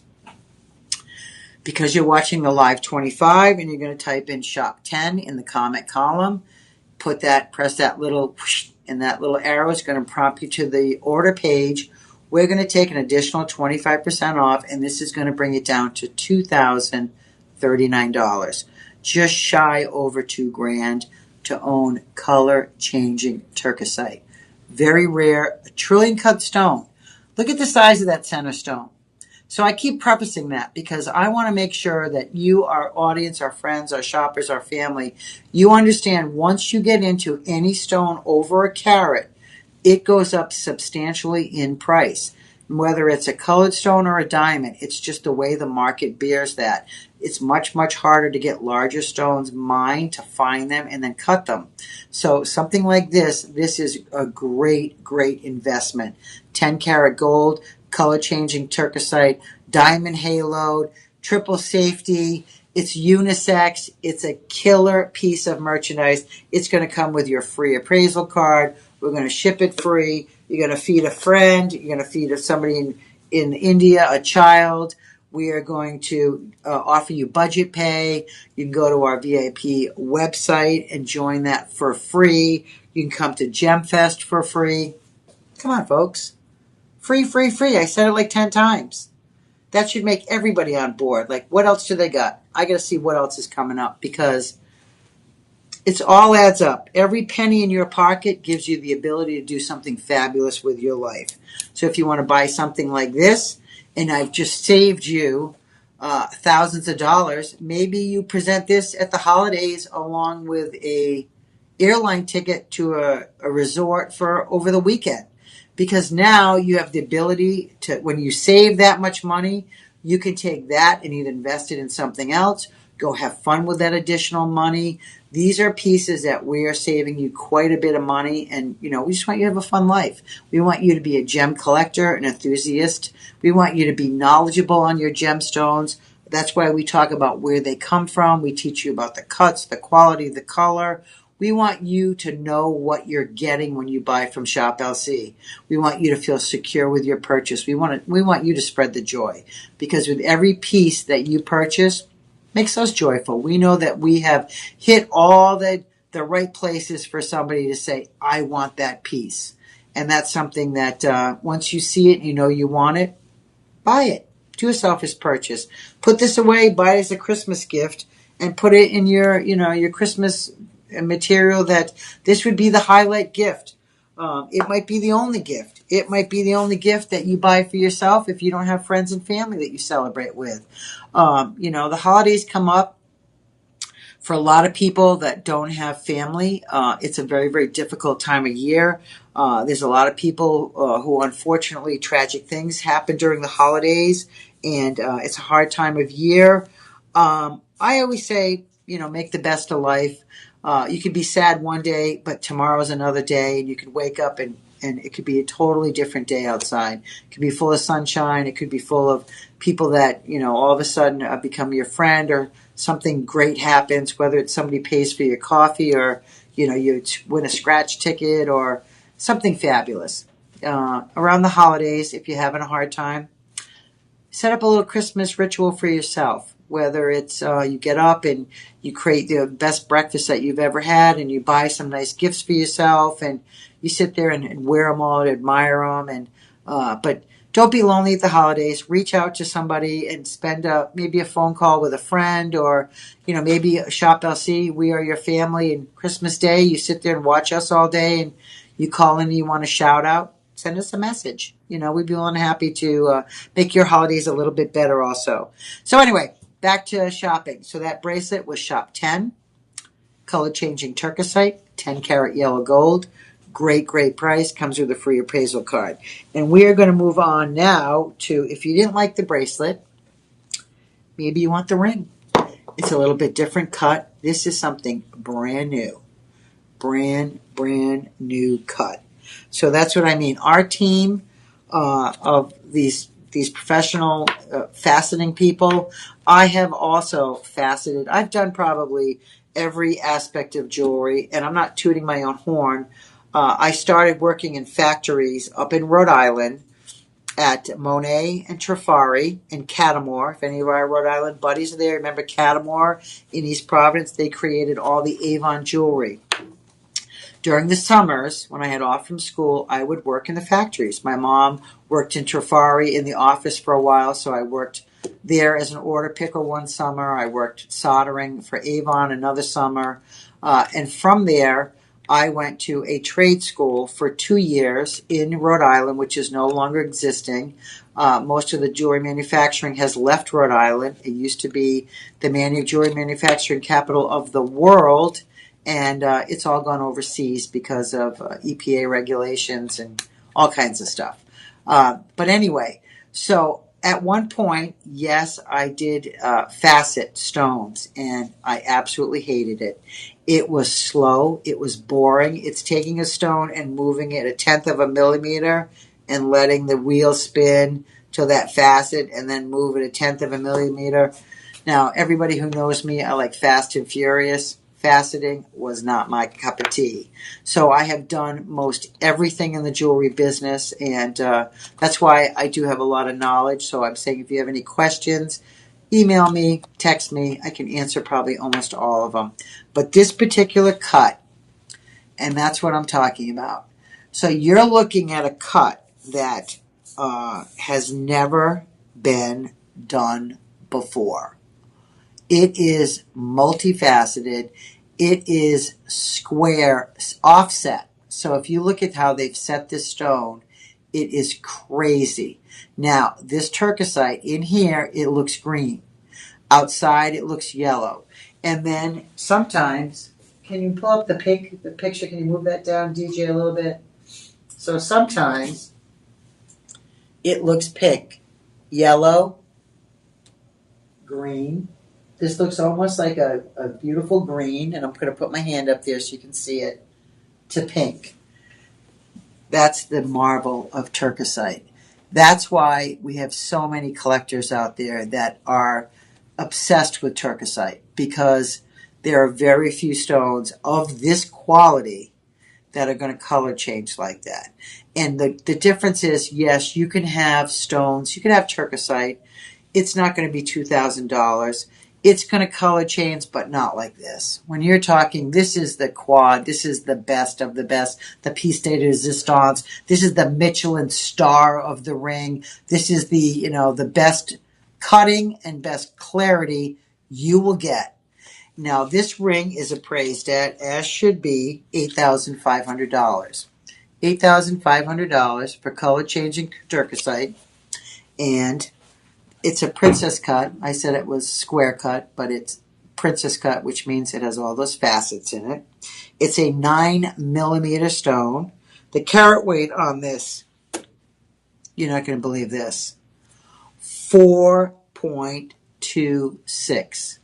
Because you're watching the live 25 and you're going to type in shop 10 in the comment column, press that little whoosh, and that little arrow is going to prompt you to the order page. We're going to take an additional 25% off, and this is going to bring it down to $2,039. Just shy over $2,000 to own color changing turquoisite. Very rare, a trillion cut stone. Look at the size of that center stone. So I keep prefacing that because I want to make sure that you, our audience, our friends, our shoppers, our family, you understand once you get into any stone over a carat, it goes up substantially in price. Whether it's a colored stone or a diamond, it's just the way the market bears that. It's much, much harder to get larger stones mined, to find them, and then cut them. So something like this is a great, great investment. 10 karat gold, color changing turquoisite, diamond haloed, triple safety. It's unisex. It's a killer piece of merchandise. It's going to come with your free appraisal card. We're going to ship it free. You're going to feed a friend. You're going to feed somebody in India, a child. We are going to offer you budget pay. You can go to our VIP website and join that for free. You can come to GemFest for free. Come on, folks. Free, free, free. I said it like 10 times. That should make everybody on board. Like, what else do they got? I got to see what else is coming up because it's all adds up. Every penny in your pocket gives you the ability to do something fabulous with your life. So if you want to buy something like this, and I've just saved you thousands of dollars, maybe you present this at the holidays along with a airline ticket to a resort for over the weekend. Because now you have the ability to, when you save that much money, you can take that and either invest it in something else, go have fun with that additional money. These are pieces that we are saving you quite a bit of money, and we just want you to have a fun life. We want you to be a gem collector, an enthusiast. We want you to be knowledgeable on your gemstones. That's why we talk about where they come from. We teach you about the cuts, the quality, the color. We want you to know what you're getting when you buy from Shop LC. We want you to feel secure with your purchase. We want you to spread the joy, because with every piece that you purchase, makes us joyful. We know that we have hit all the right places for somebody to say, I want that piece. And that's something that once you see it and you know you want it, buy it. Do a selfish purchase. Put this away, buy it as a Christmas gift, and put it in your Christmas material. That this would be the highlight gift. It might be the only gift. It might be the only gift that you buy for yourself if you don't have friends and family that you celebrate with. The holidays come up for a lot of people that don't have family. It's a very, very difficult time of year. There's a lot of people who, unfortunately, tragic things happen during the holidays, and it's a hard time of year. I always say, make the best of life. You could be sad one day, but tomorrow's another day, and you could wake up and it could be a totally different day outside. It could be full of sunshine. It could be full of people that, all of a sudden become your friend, or something great happens, whether it's somebody pays for your coffee, or, you win a scratch ticket or something fabulous. Around the holidays, if you're having a hard time, set up a little Christmas ritual for yourself. Whether it's you get up and you create the best breakfast that you've ever had, and you buy some nice gifts for yourself, and you sit there and wear them all and admire them. But don't be lonely at the holidays. Reach out to somebody and spend maybe a phone call with a friend, or maybe Shop LC. We are your family. And Christmas Day, you sit there and watch us all day, and you call in and you want a shout out. Send us a message. We'd be more than happy to make your holidays a little bit better also. So anyway, back to shopping. So that bracelet was shop 10, color changing turquoisite, 10 karat yellow gold. Great, great price. Comes with a free appraisal card. And we are going to move on now to, if you didn't like the bracelet, maybe you want the ring. It's a little bit different cut. This is something brand new. Brand new cut. So that's what I mean. Our team of these professional faceting people, I have also faceted. I've done probably every aspect of jewelry, and I'm not tooting my own horn. I started working in factories up in Rhode Island at Monet and Trifari in Catamore. If any of our Rhode Island buddies are there, remember Catamore in East Providence? They created all the Avon jewelry. During the summers, when I had off from school, I would work in the factories. My mom worked in Trifari in the office for a while, so I worked there as an order picker one summer. I worked soldering for Avon another summer. And from there, I went to a trade school for 2 years in Rhode Island, which is no longer existing. Most of the jewelry manufacturing has left Rhode Island. It used to be the jewelry manufacturing capital of the world. And it's all gone overseas because of EPA regulations and all kinds of stuff. But anyway, so at one point, yes, I did facet stones, and I absolutely hated it. It was slow. It was boring. It's taking a stone and moving it 1/10 of a millimeter and letting the wheel spin till that facet and then move it 1/10 of a millimeter. Now, everybody who knows me, I like fast and furious. Faceting was not my cup of tea. So I have done most everything in the jewelry business, and that's why I do have a lot of knowledge. So I'm saying if you have any questions, email me, text me. I can answer probably almost all of them. But this particular cut, and that's what I'm talking about. So you're looking at a cut that has never been done before. It is multifaceted. It is square, offset. So if you look at how they've set this stone, it is crazy. Now, this turquoisite in here, it looks green. Outside, it looks yellow. And then sometimes, can you pull up the picture? Can you move that down, DJ, a little bit? So sometimes it looks pink, yellow, green. This looks almost like a beautiful green, and I'm going to put my hand up there so you can see it, to pink. That's the marvel of turquoisite. That's why we have so many collectors out there that are obsessed with turquoisite, because there are very few stones of this quality that are going to color change like that. And the difference is, yes, you can have stones, you can have turquoisite. It's not going to be $2,000. It's going to color change, but not like this. When you're talking, this is the quad, this is the best of the best, the piece de resistance, this is the Michelin star of the ring, this is the, the best cutting and best clarity you will get. Now, this ring is appraised at, as should be, $8,500. $8,500 for color changing turquoisite, and it's a princess cut. I said it was square cut, but it's princess cut, which means it has all those facets in it. It's a 9mm stone. The carat weight on this, you're not going to believe this, 4.26.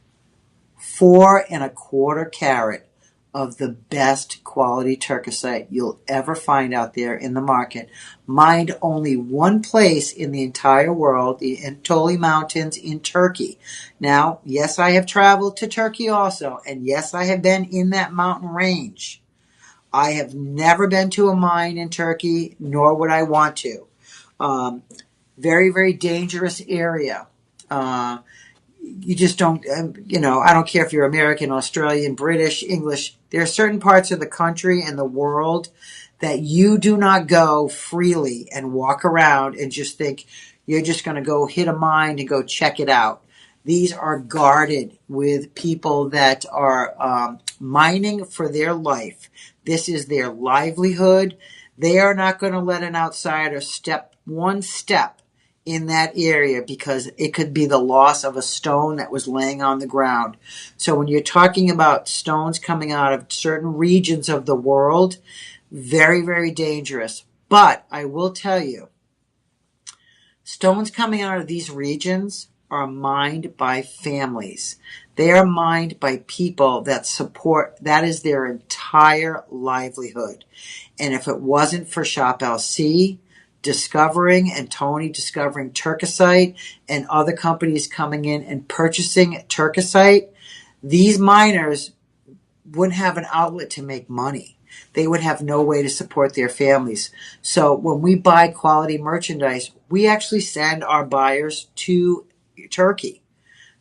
4.25 carat of the best quality turquoisite you'll ever find out there in the market. Mined only one place in the entire world, the Anatolia Mountains in Turkey. Now, yes, I have traveled to Turkey also, and yes, I have been in that mountain range. I have never been to a mine in Turkey, nor would I want to. Very, very dangerous area. You just don't, I don't care if you're American, Australian, British, English. There are certain parts of the country and the world that you do not go freely and walk around and just think you're just going to go hit a mine and go check it out. These are guarded with people that are mining for their life. This is their livelihood. They are not going to let an outsider step one step in that area, because it could be the loss of a stone that was laying on the ground. So when you're talking about stones coming out of certain regions of the world, very, very dangerous. But I will tell you, stones coming out of these regions are mined by families. They are mined by people that support, that is their entire livelihood. And if it wasn't for Shop LC discovering and Tony discovering Turkisite and other companies coming in and purchasing Turkisite, these miners wouldn't have an outlet to make money. They would have no way to support their families. So when we buy quality merchandise, we actually send our buyers to Turkey,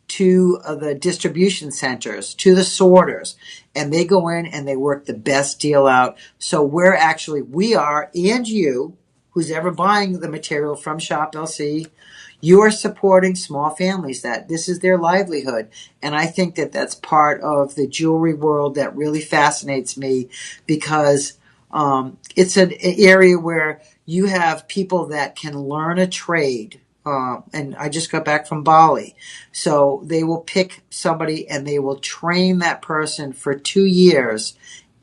to the distribution centers, to the sorters, and they go in and they work the best deal out. So we are, and you, who's ever buying the material from Shop LC, you are supporting small families that this is their livelihood. And I think that that's part of the jewelry world that really fascinates me, because it's an area where you have people that can learn a trade. And I just got back from Bali. So they will pick somebody and they will train that person for 2 years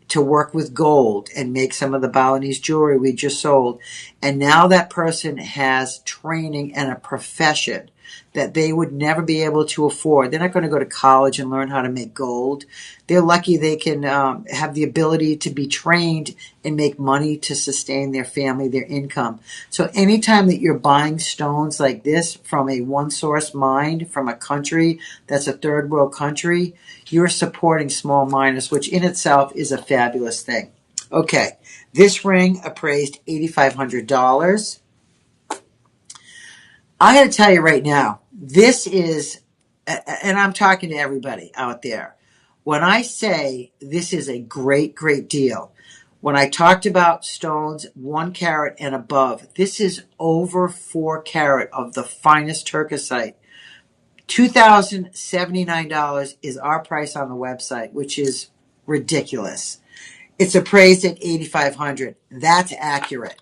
to work with gold and make some of the Balinese jewelry we just sold. And now that person has training and a profession that they would never be able to afford. They're not going to go to college and learn how to make gold. They're lucky they can have the ability to be trained and make money to sustain their family, their income. So anytime that you're buying stones like this from a one-source mine, from a country that's a third world country, you're supporting small miners, which in itself is a fabulous thing. Okay, this ring appraised $8,500. I got to tell you right now, this is, and I'm talking to everybody out there, when I say this is a great, great deal, when I talked about stones 1 carat and above, this is over 4 carat of the finest Turkisite. $2,079 is our price on the website, which is ridiculous. It's appraised at $8,500. That's accurate.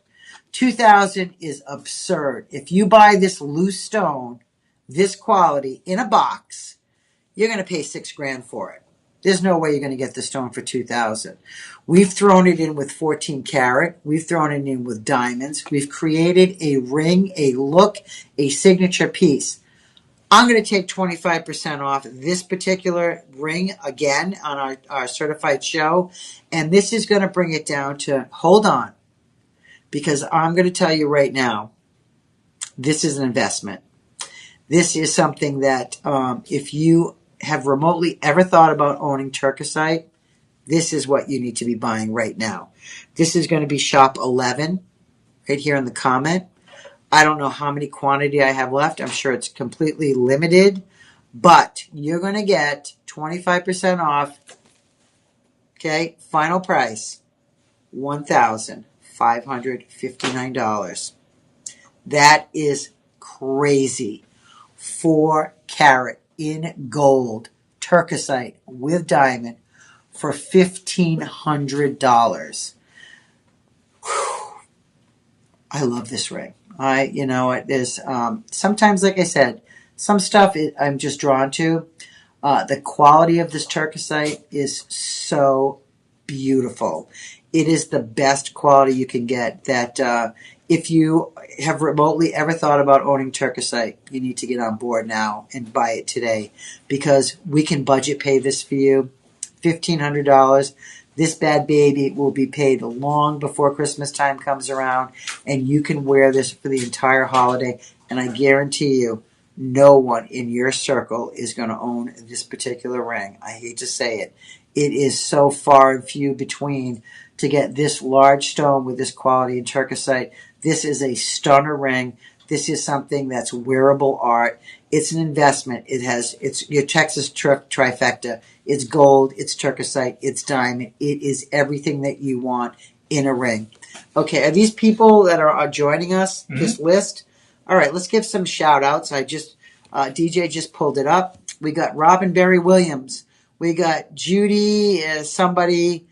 $2,000 is absurd. If you buy this loose stone, this quality in a box, you're going to pay $6,000 for it. There's no way you're going to get the stone for $2,000. We've thrown it in with 14 karat. We've thrown it in with diamonds. We've created a ring, a look, a signature piece. I'm going to take 25% off this particular ring again on our certified show. And this is going to bring it down to, hold on, because I'm going to tell you right now, this is an investment. This is something that if you have remotely ever thought about owning Turkisite, this is what you need to be buying right now. This is going to be shop 11 right here in the comment. I don't know how many quantity I have left. I'm sure it's completely limited, but you're going to get 25% off. Okay, final price, $1,559. That is crazy. 4 carat in gold, Turkisite with diamond for $1,500. I love this ring. There's sometimes, like I said, some stuff I'm just drawn to. The quality of this Turkisite is so beautiful. It is the best quality you can get. That if you have remotely ever thought about owning Turkisite, you need to get on board now and buy it today, because we can budget pay this for you. $1,500. This bad baby will be paid long before Christmas time comes around, and you can wear this for the entire holiday. And I guarantee you, no one in your circle is going to own this particular ring. I hate to say it. It is so far and few between to get this large stone with this quality in Turkisite. This is a stunner ring. This is something that's wearable art. It's an investment. It's your Texas trifecta. It's gold, it's Turkisite, it's diamond. It is everything that you want in a ring. Okay, are these people that are joining us, this list? All right, let's give some shout outs. DJ just pulled it up. We got Robin Berry Williams. We got Judy, somebody,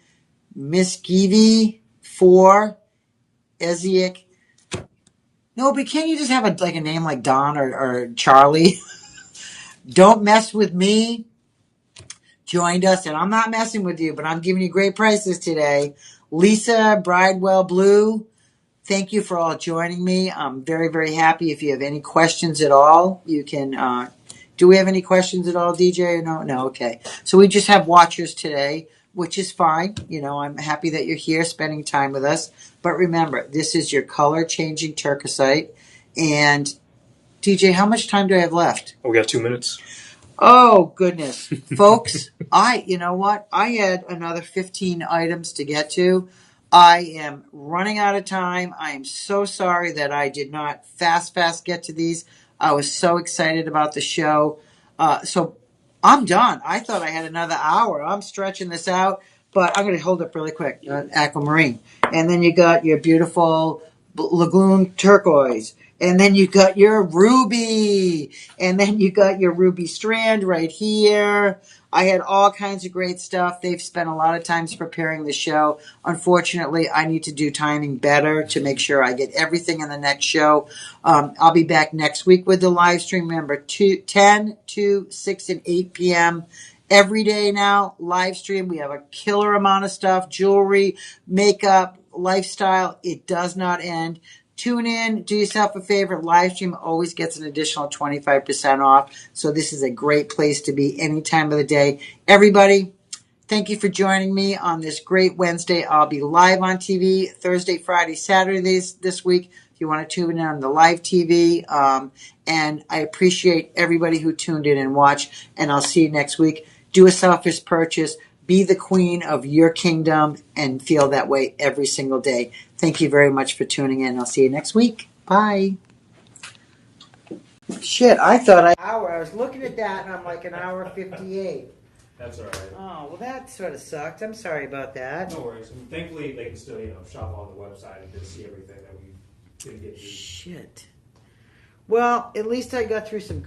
Miss Givey, 4, Eziak. No, but can't you just have a name like Don or Charlie? Don't Mess With Me joined us, and I'm not messing with you, but I'm giving you great prices today. Lisa Bridewell Blue, thank you for all joining me. I'm very, very happy. If you have any questions at all, you can Do we have any questions at all, DJ? Or no? No, okay. So we just have watchers today, which is fine. You know, I'm happy that you're here spending time with us. But remember, this is your color changing turquoisite. And DJ, how much time do I have left? Oh, we got 2 minutes. Oh, goodness. Folks, you know what? I had another 15 items to get to. I am running out of time. I am so sorry that I did not fast get to these. I was so excited about the show. So I'm done. I thought I had another hour. I'm stretching this out, but I'm going to hold up really quick. Aquamarine. And then you got your beautiful lagoon turquoise. And then you got your ruby. And then you got your ruby strand right here. I had all kinds of great stuff. They've spent a lot of times preparing the show. Unfortunately, I need to do timing better to make sure I get everything in the next show. I'll be back next week with the live stream. Remember, 10, 2, 6, and 8 p.m. every day now, live stream. We have a killer amount of stuff, jewelry, makeup, lifestyle. It does not end. Tune in, do yourself a favor. Live stream always gets an additional 25% off. So this is a great place to be any time of the day. Everybody, thank you for joining me on this great Wednesday. I'll be live on TV Thursday, Friday, Saturdays this week. If you want to tune in on the live TV. And I appreciate everybody who tuned in and watched. And I'll see you next week. Do a selfish purchase. Be the queen of your kingdom and feel that way every single day. Thank you very much for tuning in. I'll see you next week. Bye. Shit, I thought I was looking at that and I'm like an hour 58. That's all right. Oh, well that sort of sucked. I'm sorry about that. No worries. And thankfully, they can still, shop on the website and just see everything that we didn't get to. Shit. Well, at least I got through some good